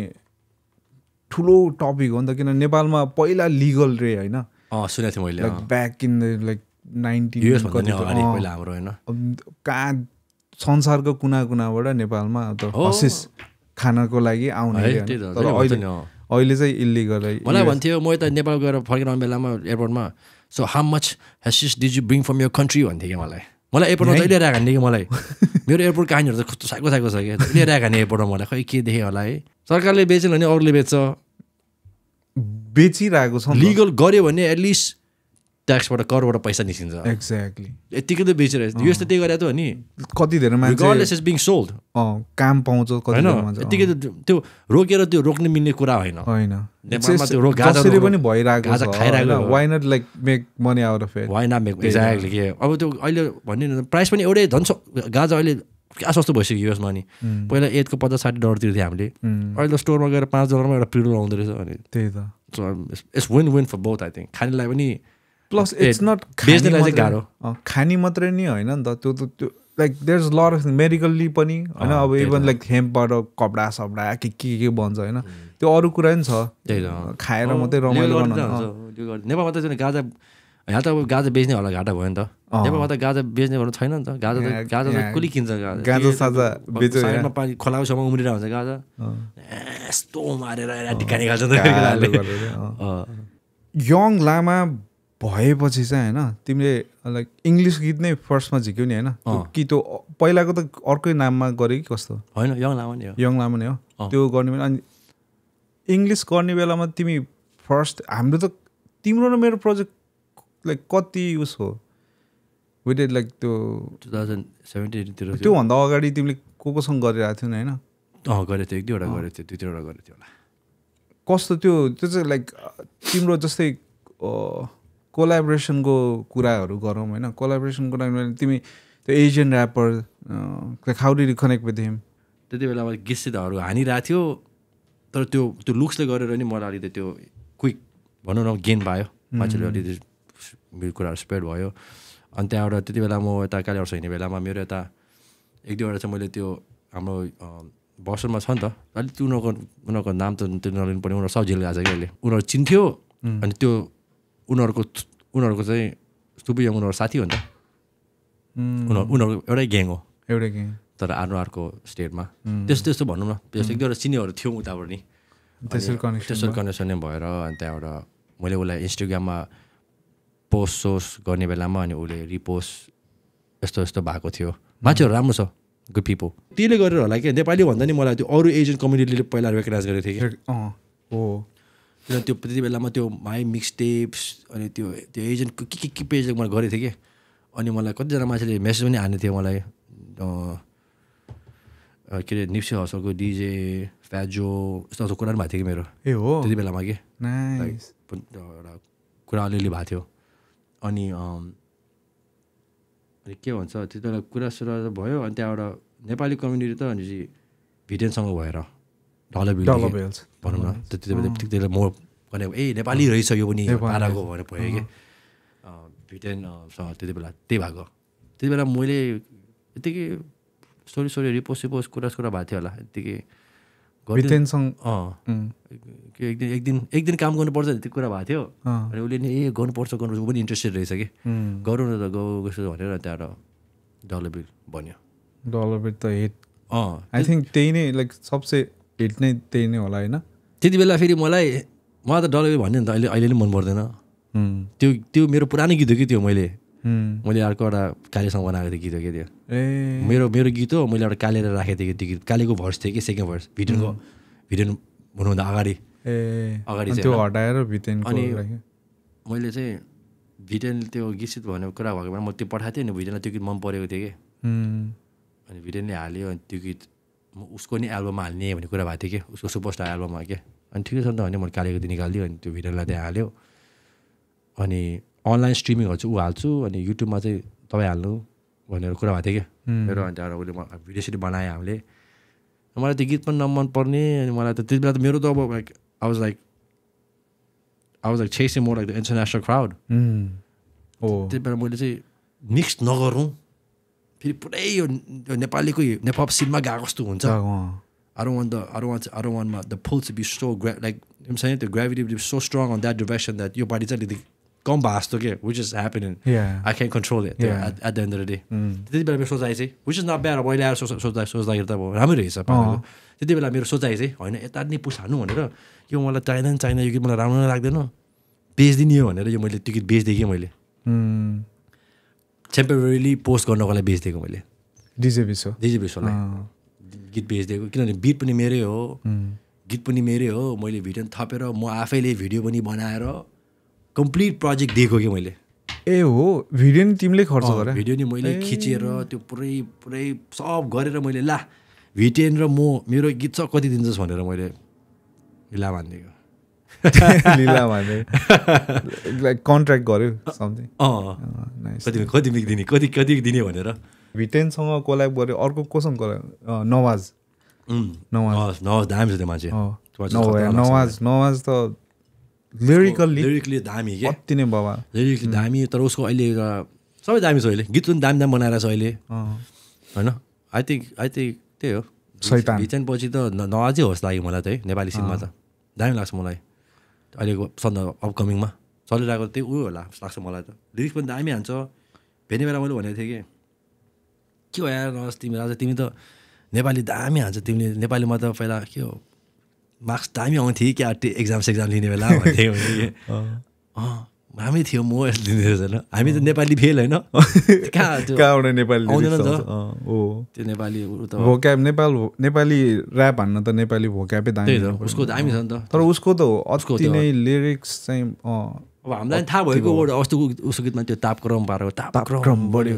ठुलो टपिक हो नि त किन नेपालमा पहिला लिगल रे होइन सुनेको थिएँ मैले ब्याक इन द लाइक 19 कहाँ संसारको कुना कुनाबाट नेपालमा त हसिस खानको लागि आउने तर अहिले चाहिँ इल्लिगल मलाई भन्थ्यो म यता नेपाल गएर फर्किने बेलामा एयरपोर्टमा so how much hashish did you bring from your country भन्थ्यो कि मलाई एयरपोर्टमा जहिले ल्याएर खाने कि मलाई मेरो एयरपोर्ट कहानीहरू त कस्तो साइको छ कि ल्याएर खाने एयरपोर्टमा मलाई खै के देखेँ होला है सरकारले बेचेन भने अरूले बेचिरहेको छ लिगल गऱ्यो भने एटलिस्ट ट्याक्सबाट करबाट पैसा निस्किन्छ एक्ज्याक्टली यतिकै त बेचिरहेको युएस त त्यही गरेको त हो नि कति धेरै मान्छे बिङ सोल्ड काम पाउँछ होइन यतिकै त्यो रोकेर त्यो रोक्न मिल्ने कुरा होइन नेपालमा त्यो गाजा पनि भइरहेको गाजा खाइरहेको why not like make money out of it why not make exactly के अब त्यो अहिले भन्ने प्राइस पनि एउटै झन् गाजा अहिले क्या सस्तो भइसक्यो युएसमा नि पहिला $8 को $50-60 तिर्थ्यो हामीले अहिले स्टोरमा गएर $5 एउटा प्रिडल आउँदो रहेछ अनि त्यही त it's win for both I think खानेलाई पनि प्लस इट्स नट बेच्नेलाई चाहिँ गाह्रो खाने मात्रै नि होइन नि त त्यो like there is lot of medically पनि होइन अब इभन लाइक हेम्पबाट कपडा सपडा के बन्छ होइन त्यो अरू कुरा नि छ त्यही त खाएर मात्रै रमाइलो नेपालमा त गाजा यहाँ त अब गाजा बेच्ने होला घाटा भयो नि त नेपालमा त गाजा बेच्ने भन्नु छैन नि त गाजा त कसले किन्छ गाजा साजा बेच्यो साइडमा पानी खोलाउसम्म उम्रिरहेको हुन्छ गाजा यस्तो मारेर टिका निकाल्छ यङ लामा भएपछि चाहिँ होइन तिमीले लाइक इङ्ग्लिस गीत नै फर्स्टमा झिक्यौ नि होइन कि त्यो पहिलाको त अर्कै नाममा गऱ्यो कि कस्तो होइन यङ लामा नै हो त्यो गर्ने बेला अनि इङ्ग्लिस गर्ने बेलामा तिमी फर्स्ट हाम्रो त तिम्रो र मेरो प्रोजेक्ट लाइक कति उस हो विडेड लाइक त्यो 2017 त्योभन्दा अगाडि तिमीले कोसँग गरिरहेको थियौ नि होइन गरेको थियो 1-2 वटा गरेको थियो 2-3 वटा गरेको थियो होला कस्तो त्यो चाहिँ लाइक तिम्रो जस्तै कोलाबोरेसनको कुराहरू गरौँ होइन कोलाबोरेसनको कुरा तिमी त्यो Asian rapper like how did you connect with him त्यति बेला मैले गीतहरू हानिरहेको थियो तर त्यो लुक्सले गरेर नि मलाई अलिकति त्यो क्विक भनौँ न गेन पायो मान्छेले अलिकति कुराहरू स्प्रेड भयो अनि त्यहाँबाट त्यति बेला म यता कालीवर्ष हिँड्ने बेलामा मेरो यता 1-2 वटा चाहिँ मैले त्यो हाम्रो बसरमा छ नि त अलिक उनीहरूको नाम त त्यो नलिनु पर्ने उनीहरू सब जेल गएको छ कि अहिले उनीहरू चिन्थ्यो अनि त्यो उनीहरूको चाहिँ सुबुङ उनीहरू साथी हो नि त उनीहरूको एउटै ग्याङ हो तर अर्को स्टेटमा त्यस्तो भनौँ न त्यस्तो 1-2 वटा चिन्नेहरू थियौँ उताबाट नि त्यसरी कनेक्सन नै भएर अनि त्यहाँबाट मैले उसलाई इन्स्टाग्राममा पोस्ट गर्ने बेलामा अनि उसले रिपोस्ट यस्तो भएको थियो मान्छेहरू राम्रो छ गुड पिपल त्यसले गरेर होला कि नेपाली भन्दा नि मलाई त्यो अरू एजियन कम्युनिटीले पहिला रेकगनाइज गरेको थियो कि किन त्यो त्यति बेलामा त्यो माई मिक्स टेप्स अनि त्यो एजेन्टको के पेज मैले गरेको थिएँ कि अनि मलाई कतिजना मान्छेले मेसेज पनि हान्ने थियो मलाई के अरे निप्सी हसलको डिजे फ्याजो यस्तो कुराहरू भएको थियो कि मेरो त्यति बेलामा कि एउटा कुरा अलिअलि भएको थियो अनि के भन्छ त्यति बेला कुरा सुरु भयो अनि त्यहाँबाट नेपाली कम्युनिटी त अनि भिटेनसँग भएर डलर भनौँ न त्यति बेला म भनेको नेपाली रहेछ यो पनि पाराको भनेर भयो कि भिटेनसँग त्यति बेला त्यही भएको त्यति बेला मैले यत्तिकै स्टोरी रिपोस्ट कुरा भएको थियो होला यत्तिकै एक दिन काम गर्नुपर्छ त्यो कुरा भएको थियो अनि उसले नि गर्नुपर्छ ऊ पनि इन्ट्रेस्टेड रहेछ कि गरौँ न त गयो भनेर त्यहाँबाट डलर बिल बन्यो डलर बिल त हिट आई थिङ्क त्यही नै लाइक सबसे हिट नै त्यही नै होला होइन त्यति बेला फेरि मलाई त डरले भन्यो नि त अहिले नि मन पर्दैन त्यो मेरो पुरानो गीत हो कि त्यो मैले अर्को एउटा कालेसँग बनाएको थिएँ गीत हो कि त्यो मेरो गीत हो मैले एउटा कालेर राखेको थिएँ त्यो गीत कालेको भर्स थियो कि सेकेन्ड भर्स भिडियो हुनुभन्दा अगाडि अनि मैले चाहिँ भिडियोले त्यो गीत भनेको कुरा भएको बेला म त्यो पठाएको थिएँ नि भिडियोलाई त्यो गीत मन परेको थियो कि अनि भिडियोले हाल्यो अनि त्यो गीत म उसको नि एल्बममा हाल्ने भन्ने कुरा भएको थियो कि उसको सुपरस्टार एल्बममा के अनि ठिकै छ नि त भने मैले कालेको दिन निकालिदियो अनि त्यो भिडियोलाई त्यहाँ हाल्यो अनि अनलाइन स्ट्रिमिङहरू चाहिँ ऊ हाल्छु अनि युट्युबमा चाहिँ तपाईँ हाल्नु भनेर कुरा भएको थियो कि मेरो अनि त्यहाँबाट उसले भिडियो सिडियो बनायो हामीले मलाई त्यो गीत पनि नमन पर्ने अनि मलाई त त्यति बेला त मेरो त अब like I was like chasing more like the international crowd. त्यति बेला मैले चाहिँ मिक्स नगरौँ फेरि पुरै यो नेपालीको नेपाल सिनमा गएको जस्तो हुन्छ I don't want the pull to be so like I'm saying the gravity to be so strong on that direction that यो पार्टी चाहिँ कम भास्तो के which is happening. I can't control it at the end of the day. त्यति बेला मेरो सोचाइ चाहिँ which is not bad अब अहिले आएर सोच्दाखेरि त अब राम्रै रहेछ त्यति बेला मेरो सोचाइ चाहिँ होइन यता नि पुस हाल्नु भनेर यो मलाई चाहिँदैन यो गीत मलाई राम्रो नै लाग्दैन बेच्दिने हो भनेर यो मैले त्यो गीत बेच्दिएँ कि मैले टेम्पोरेरीली पोस्ट गर्नको लागि बेच्दिएको मैले डिजे बिसोलाई गीत बेच्दिएको किनभने बिट पनि मेरै हो गीत पनि मेरै हो मैले भिडियो थपेर म आफैले भिडियो पनि बनाएर कम्प्लिट प्रोजेक्ट दिएको कि मैले ए हो भिडियो नि तिमीले खर्च गर भिडियो नि मैले खिचेर त्यो पुरै सब गरेर मैले ला भिटेन र म मेरो गीत छ कति दिन्छस् भनेर मैले लिला भनिदिएको लाइक कन्ट्र्याक्ट गर्यो समथिङ कति दिने भनेर भिटेनसँग कोल्याब गर्यो अर्को कोसँग कोल्याब नवाज दामी छ त्यो मान्छे नवाज त लिरिकली दामी के कति नै बाबा लिरिकली दामी तर उसको अहिले सबै दामी छ अहिले गीत पनि दामी बनाएर छ अहिले होइन आई थिङ्क त्यही हो भिटेन पछि त नवाजै होस् लाग्यो मलाई त है नेपाली सिनेमा त दामी लाग्छ मलाई अहिलेको अपकमिङमा चलिरहेको त्यही उयो होला लाग्छ मलाई त लिरिक्स पनि दामी हान्छ भेट्ने बेला मैले भनेको थिएँ के हो यार नवाज तिमी राजा तिमी त नेपाली दामी हान्छ तिमीले नेपालीमा त पहिला के हो मार्क्स दामी आउँथ्यो क्या एक्जाम लिने बेला भन्थ्यो हामी थियो म यस्तो दिँदै होइन हामी त नेपाली फेल होइन कहाँबाट नेपाली आउँदैन नि त त्यो नेपाली भोक्याब नेपाली ऱ्याप हान्न त नेपाली भोक्याबै दामी उसको दामी छ नि त तर उसको त अति नै लिरिक्स चाहिँ अब हामीलाई थाहा भएको वर्ड अस्ति उसको गीतमा त्यो तापक्रम पारेको तापक्रम बढ्यो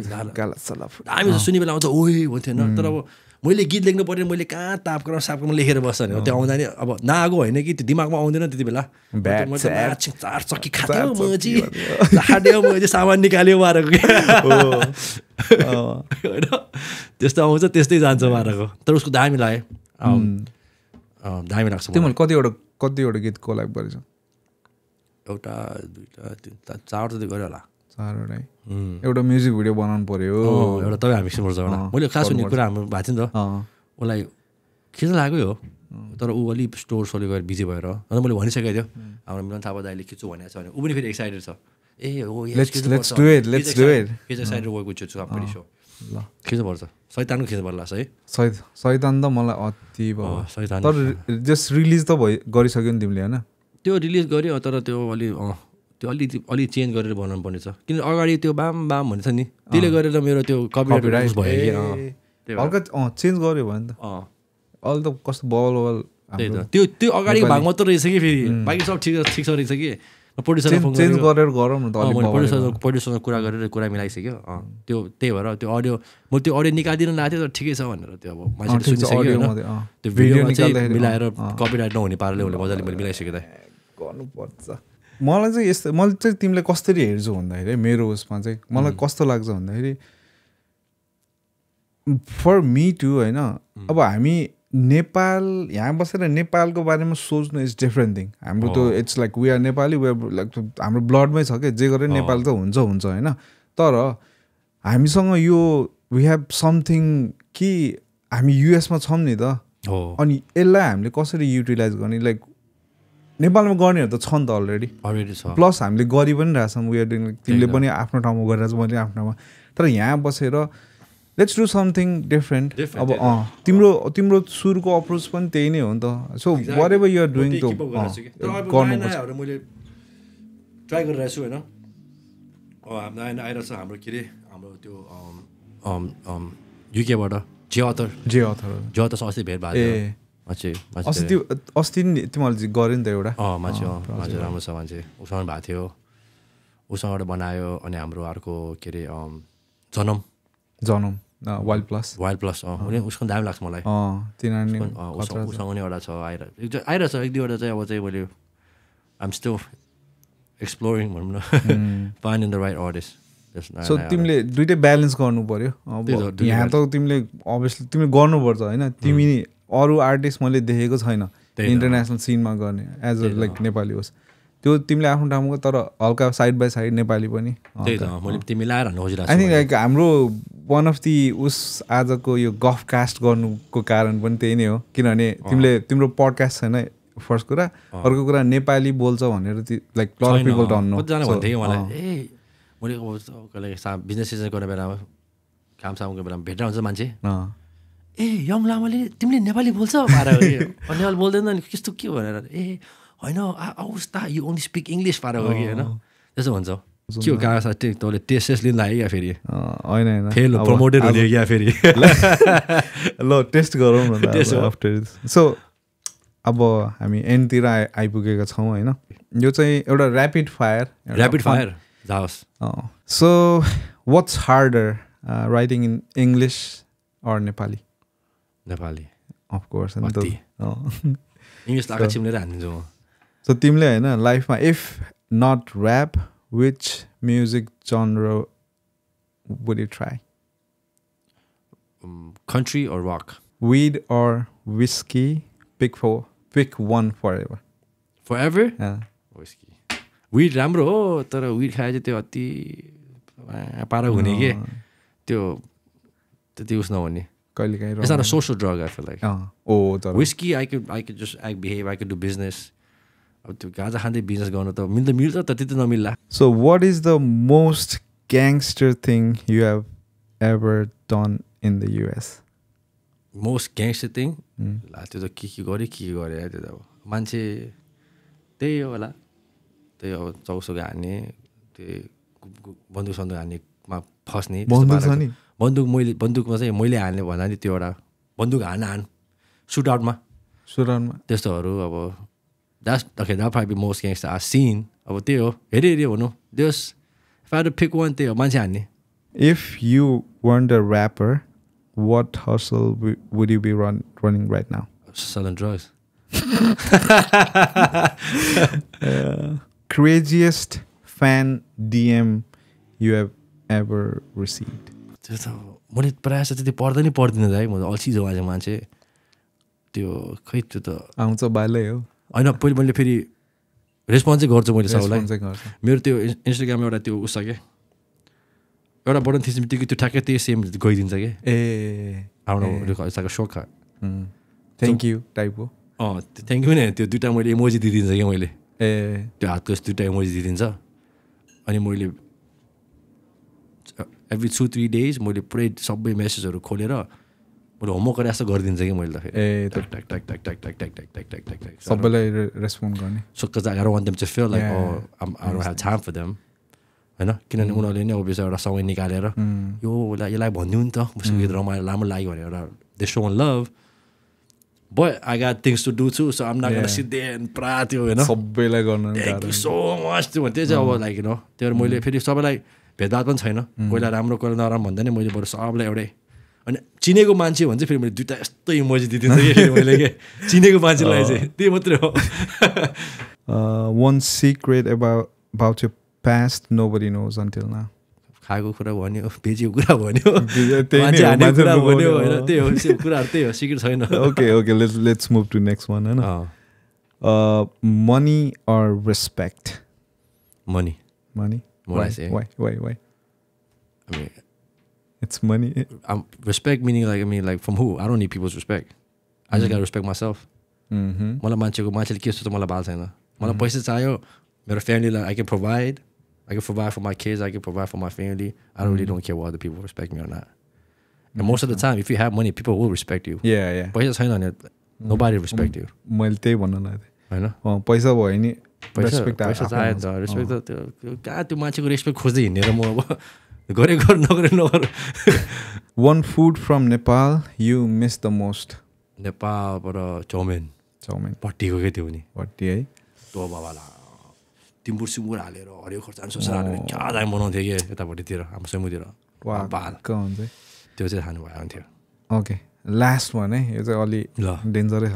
दामी सुने बेला आउँछ ओइ भन्थ्यो होइन तर अब मैले गीत लेख्नु पऱ्यो मैले कहाँ सापक्रम लेखेर बस्छ भने त्यो आउँदा नि अब नआएको होइन कि त्यो दिमागमा आउँदैन त्यति बेला चार चक्की खाथ्यो म चाहिँ सामान निकाल्यो मारेको क्या होइन त्यस्तो आउँछ त्यस्तै जान्छ मारेको तर उसको दामी लाग्यो दामी लाग्छ त्यो मैले कतिवटा गीत कोल्याब गरेछ एउटा दुईवटा तिनवटा चारवटा त गऱ्यो होला चारवटा है एउटा म्युजिक भिडियो बनाउनु पर्यो एउटा तपाईँ हामी सिमर्छ एउटा मैले खास हुने कुरा हाम्रो भएको थियो नि त उसलाई खिच्न लाग्यो हो तर ऊ अलिक स्टोर गएर बिजी भएर अन्त मैले भनिसकेको थियो हाम्रो मिलन थापा दाइले खिच्छु भनेको छ भने ऊ पनि फेरि एक्साइटेड छ ए हो एक्साइटेड वर्क विथ छु पनि सो ल खिच्नुपर्छ सैतानको खिच्नुपर्ला है सैतान त मलाई अति भयो तर जस्ट रिलिज त गरिसक्यो नि तिमीले होइन त्यो रिलिज गर्यो तर त्यो अलि चेन्ज गरेर बनाउनु पर्ने छ किन अगाडि त्यो बाम भन्ने छ नि त्यसले गरेर मेरो त्यो कपिराइट भयो कि हल्का चेन्ज गर्यो भने त अहिले त कस्तो बल त्यही त त्यो अगाडिको भाग मात्र रहेछ कि फेरि बाँकी सब ठिक छ रहेछ कि चेन्ज गरेर गरौँ न त प्रड्युसरसँग कुरा मिलाइसक्यो त्यो त्यही भएर त्यो अडियो म त्यो अडियो निकालिदिनु लाग्थ्यो तर ठिकै छ भनेर त्यो अब मान्छेले सुनिसक्यो त्यो भिडियोमा चाहिँ मिलाएर कपिराइट नहुने पाराले उसले मजाले मैले मिलाइसकेँ त गर्नुपर्छ मलाई चाहिँ यस्तो मैले चाहिँ तिमीलाई कसरी हेर्छु भन्दाखेरि मेरो उसमा चाहिँ मलाई कस्तो लाग्छ भन्दाखेरि फर मी टु होइन अब हामी नेपाल यहाँ बसेर नेपालको बारेमा सोच्नु इज डिफ्रेन्ट थिङ हाम्रो त it's like we are Nepali we are like हाम्रो ब्लडमै छ क्या जे गरेर नेपाल त हुन्छ होइन तर हामीसँग यो वी हेभ समथिङ कि हामी युएसमा छौँ नि त अनि यसलाई हामीले कसरी युटिलाइज गर्ने लाइक नेपालमा गर्नेहरू त छ नि त अलरेडी छ प्लस हामीले गरि पनि रहेछौँ वी आर डुइङ तिमीले पनि आफ्नो ठाउँमा गरिरहेछ मैले आफ्नो ठाउँमा तर यहाँ बसेर लेट्स डु समथिङ डिफरेन्ट अब तिम्रो सुरुको अप्रोच पनि त्यही नै हो नि त so whatever you are doing मैले ट्राई गरिरहेको छु होइन नयाँ आइरहेको छ हाम्रो के अरे हाम्रो त्यो युकेबाट जे अथर अस्ति भेट भएको अस्ति तिमीहरूले गऱ्यो नि त एउटा मान्छे राम्रो छ मान्छे उसँग भएको थियो उसँगबाट बनायो अनि हाम्रो अर्को के अरे जनम वाइल्ड प्लस उसको दामी लाग्छ मलाई उसँग नि एउटा छ आइरहेछ एक दुईवटा चाहिँ अब चाहिँ मैले आइम स्टिल एक्सप्लोरिङ भनौँ न find in the right artist so तिमीले दुइटै ब्यालेन्स गर्नु पर्यो अब यहाँ त तिमीले अभियसली तिमीले गर्नुपर्छ होइन तिमी अरू आर्टिस्ट मैले देखेको छैन इन्टरनेसनल सिनमा गर्ने एज अ लाइक नेपाली होस् त्यो तिमीले आफ्नो ठाउँको तर हल्का साइड बाई साइड नेपाली पनि आई थिङ्क लाइक हाम्रो वान अफ दि उस आजको यो गफ कास्ट गर्नुको कारण पनि त्यही नै हो किनभने तिम्रो पडकास्ट छैन फर्स्ट कुरा अर्को कुरा नेपाली बोल्छ भनेर like lot of people don't know मैले बिजनेस सिजन गर्ने बेलामा कामसामको बेलामा भेट्दा हुन्छ मान्छे ए यङ लामाले तिमीले नेपाली बोल्छ नेपाली बोल्दैन नि कस्तो के भनेर ए होइन आउस् त यु ओन्ली स्पिक इङ्ग्लिस पारा हो कि होइन त्यसो भन्छ के हो कागज तैँले टेस्ट लिनु लाग्यो क्या फेरि होइन फेल प्रमोटेड हुने क्या फेरि ल टेस्ट गरौँ न आफ्टर सो अब हामी एन्डतिर आइपुगेका छौँ होइन यो चाहिँ एउटा ऱ्यापिड फायर जाओस् so what's harder writing in English or Nepali of course English लागा चिम्लेर हानिदिन्छु म सो तिमीले होइन लाइफमा if not rap which music genre would you try country or rock weed or whiskey pick one forever whiskey weed राम्रो हो तर weed खाए चाहिँ त्यो अति पारा हुने के त्यो त्यति उस नहुने कहिलेकाहीँ it's not a social drug I feel like whiskey I could just behave I could do business अब त्यो गाजा खाँदै बिजनेस गर्नु त मिल्छ त त्यति नमिल्ला so what is the most gangster thing you have ever done in the US most gangster thing त्यो त के गरे त्यो त अब मान्छे त्यही हो होला त्यही अब चौसौको हान्ने त्यही बन्दुक हान्नेमा फस्ने बन्दुकमा चाहिँ मैले हाल्ने भन्दा नि त्यो एउटा बन्दुक हान सुटआउटमा त्यस्तोहरू अब that's okay that five be most gangster are seen अब त्यही हो हेरी भनौँ दियोस् if I to pick one त्यही हो मान्छे हान्ने if you want a rapper what hustle would you be running right now? Selling drugs. Craziest fan DM you have ever received? मैले प्रायः त्यति पढ्दिनँ है म अल्छी जो आज मान्छे त्यो खै त्यो त आउँछ बालै हो होइन पहिले मैले फेरि रेस्पोन्स चाहिँ गर्छु मैले सबैलाई मेरो त्यो इन्स्टाग्राममा एउटा त्यो उस छ क्या एउटा बटन थिच्ने बित्तिकै त्यो ठ्याक्कै त्यही सेम गइदिन्छ कि सोख थ्याङ्क यू टाइपको थ्याङ्क यू नै त्यो दुइटा मैले इमोजी दिइदिन्छ क्या मैले त्यो हातको दुइटा इमोजी दिइदिन्छ अनि मैले एभ्री 2-3 days मैले पुरै सबै मेसेजहरू खोलेर मैले होमवर्क गरेर जस्तो गरिदिन्छ कि मैले त सबैलाई रेस्पोन्ड गर्ने So because I don't want them to feel like I don't have time for them होइन किनभने उनीहरूले नै अभियस एउटा समय निकालेर यसलाई भनिदिउँ नि त उसको गीत रमाइलो राम्रो लाग्यो भनेर एउटा they show love but I got things to do छु so I'm not gonna sit there and पुरा त्यो होइन सबैलाई गर्न थ्याङ्क यू सो मच त्यो त्यो चाहिँ अब लाइक होइन त्यो मैले फेरि सबैलाई भेदभाव पनि छैन कोहीलाई राम्रो कोहीलाई नराम्रो भन्दा नि मैले बरु सबलाई एउटै अनि चिनेको मान्छे भन्छ फेरि मैले दुइटा यस्तो इमोजी दिइदिन्छु कि मैले के चिनेको मान्छेलाई चाहिँ त्यही मात्रै हो one secret about your past nobody knows until now खाएको कुरा भन्यो बेचेको कुरा भन्यो मान्छे हान्ने कुरा भन्यो होइन त्यही हो कुराहरू त्यही हो सिक्रेट छैन okay let's move to next one होइन money or respect money why I mean it's money respect meaning like from who I don't need people's respect I just gotta respect myself मलाई मान्छेले के सोच्छ मलाई बाल छैन मलाई पैसा चाहियो मेरो फ्यामिलीलाई I can provide for my kids I can provide for my family I really don't care what other people respect me or not most of the time if you have money people will respect you. Yeah. पैसा छैन भने nobody respect you. मैले त्यही भन्न लाग्थेँ हैन पैसा भयो नि पैसा चाहियो नि त रेस्पेक्ट त त्यो कहाँ त्यो मान्छेको रेस्पेक्ट खोज्दै हिँडेर म अब गरे नगर One food from Nepal you miss the most. नेपालबाट चाउमिन पट्टीको के त्यो नि पट्टी है तो बाबाला तिम्बुर सिम्बुर हालेर हरियो खोर्सानी सोर्सानी हालेर क्या दामी बनाउँथ्यो कि यतापट्टितिर हाम्रो सेमुतिर हुन्छ त्यो चाहिँ खानु भयो हुन्थ्यो ओके लास्ट वान है यो चाहिँ अलि डेन्जरै छ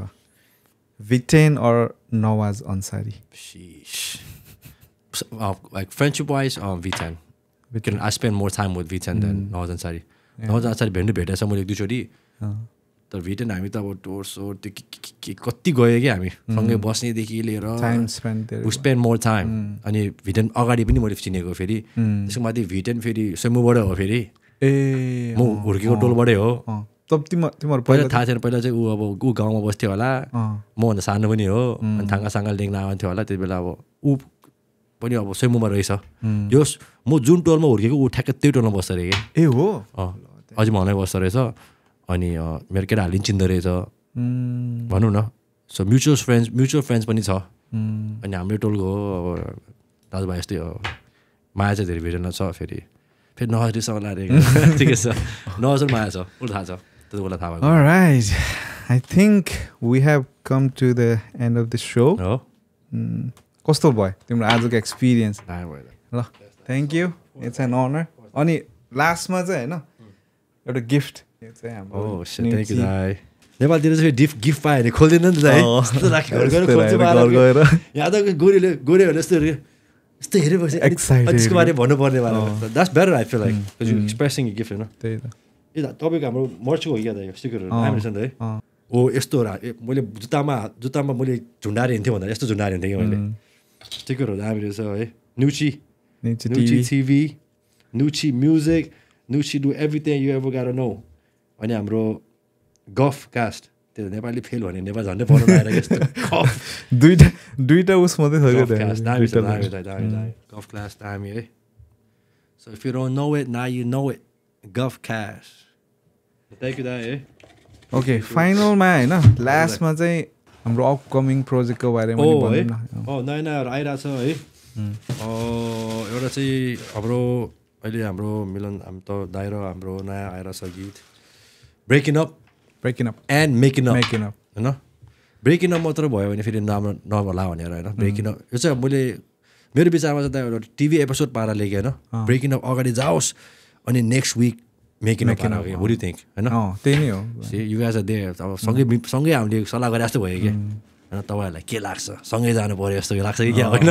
Vitain or Nawaz Ansari? Sheesh. Like friendship wise, Vitain. I spend more time with Vitain than Nawaz Ansari. Nawaz Ansari भेट्नु भेटेछ मैले एक दुईचोटि तर भिटेन हामी त अब टोर्सो त्यो कति गयो कि हामी सँगै बस्नेदेखि लिएर स्पेन्ड मोर टाइम अनि भिटेन अगाडि पनि मैले चिनेको फेरि त्यसको माथि भिटेन फेरि सेमुबाट हो फेरि म हुर्केको टोलबाटै हो तिमीहरू पहिला थाहा छैन पहिला चाहिँ ऊ अब ऊ गाउँमा बस्थ्यो होला मभन्दा सानो पनि हो अनि थाङ्गासाङ्गा लेख्न आउँथ्यो होला त्यति बेला अब ऊ पनि अब सेमुमा रहेछ यो म जुन टोलमा हुर्केको ऊ ठ्याक्कै त्यही टोलमा बस्दो रहेछ ए हो अझै मलाई बस्दो रहेछ अनि मेरो केटाहरूले पनि चिन्दो रहेछ भनौँ न सो म्युचुअल फ्रेन्ड्स पनि छ अनि हाम्रो टोलको हो अब दाजुभाइ यस्तै हो माया चाहिँ धेरै भेटेन छ फेरि नहरीसँग लागेको ठिकै छ नहर माया छ उसलाई थाहा छ त्यति बेला थाहा भएको Alright, I think we have come to the end of the show. हो कस्तो भयो तिम्रो आजको एक्सपिरियन्स ल thank you it's an honour अनि लास्टमा चाहिँ होइन एउटा गिफ्ट नेपालतिर चाहिँ गिफ्ट पायो भने खोल्दैन नि त है यहाँ त गोरेहरूले यस्तो हेरेपछि त्यसको बारे भन्नुपर्ने वाला that's better I feel like expressing gift होइन त्यही त ए तपाईँको हाम्रो मर्चको हो क्या त स्टिकरहरू राम्रो छ नि त है ओ यस्तो मैले जुत्तामा मैले झुन्डाएर हिँड्थेँ भन्दा यस्तो झुन्डाएर हिँड्थेँ कि मैले स्टिकरहरू दामी रहेछ है नुची टिभी नुची म्युजिक नुची डु एभ्रिथिङ यु एभर गारो नो अनि हाम्रो गफ कास्ट त्यो नेपाली फेल भने नेपाल झन्डै पढ्नु आएर यस्तो दुईटा उस मात्रै छ दामी गफ क्लास दामी है so if you don't know it now you know it गफ क्यास थ्याङ्क यू दाइ है ओके फाइनलमा होइन लास्टमा चाहिँ हाम्रो अपकमिङ प्रोजेक्टको बारेमा नयाँ नयाँहरू आइरहेछ है एउटा चाहिँ हाम्रो अहिले हाम्रो मिलन हामी त दाइ र हाम्रो नयाँ आइरहेछ गीत breaking up and making up होइन ब्रेकिङ अप मात्र भयो भने फेरि नभला भनेर होइन ब्रेकिङ अप यो चाहिँ मैले मेरो विचारमा चाहिँ एउटा टिभी एपिसोड पारा लेखेँ होइन ब्रेकिङ अप अगाडि जाओस् अनि नेक्स्ट विक मेकिङ अप पारा हो डु थिङ्क होइन त्यही नै हो यु गाइज आर देयर अब सँगै हामीले सल्लाह गरे जस्तो भयो कि होइन तपाईँहरूलाई के लाग्छ सँगै जानु पऱ्यो जस्तो लाग्छ कि क्या होइन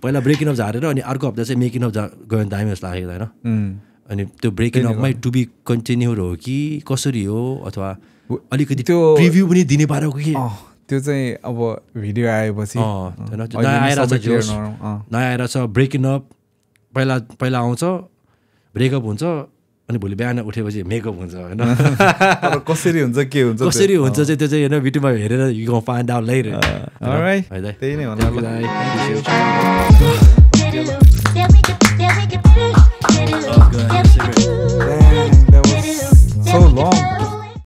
पहिला ब्रेकिङ अप झारेर अनि अर्को हप्ता चाहिँ मेकिङ अप गयो भने दामी जस्तो लागेको होइन अनि त्यो ब्रेकिङ अपमै टु बी कन्टिन्युर हो कि कसरी हो अथवा अलिकति त्यो रिभ्यू पनि दिने पारो कि त्यो चाहिँ अब भिडियो आएपछि नयाँ आइरहेछ ब्रेकिङ अप पहिला आउँछ ब्रेकअप हुन्छ अनि भोलि बिहान उठेपछि मेकअप हुन्छ होइन कसरी हुन्छ के हुन्छ चाहिँ त्यो चाहिँ होइन भिडियोमा हेरेर यु फाइन्ड आउट लेटर त्यही नै होला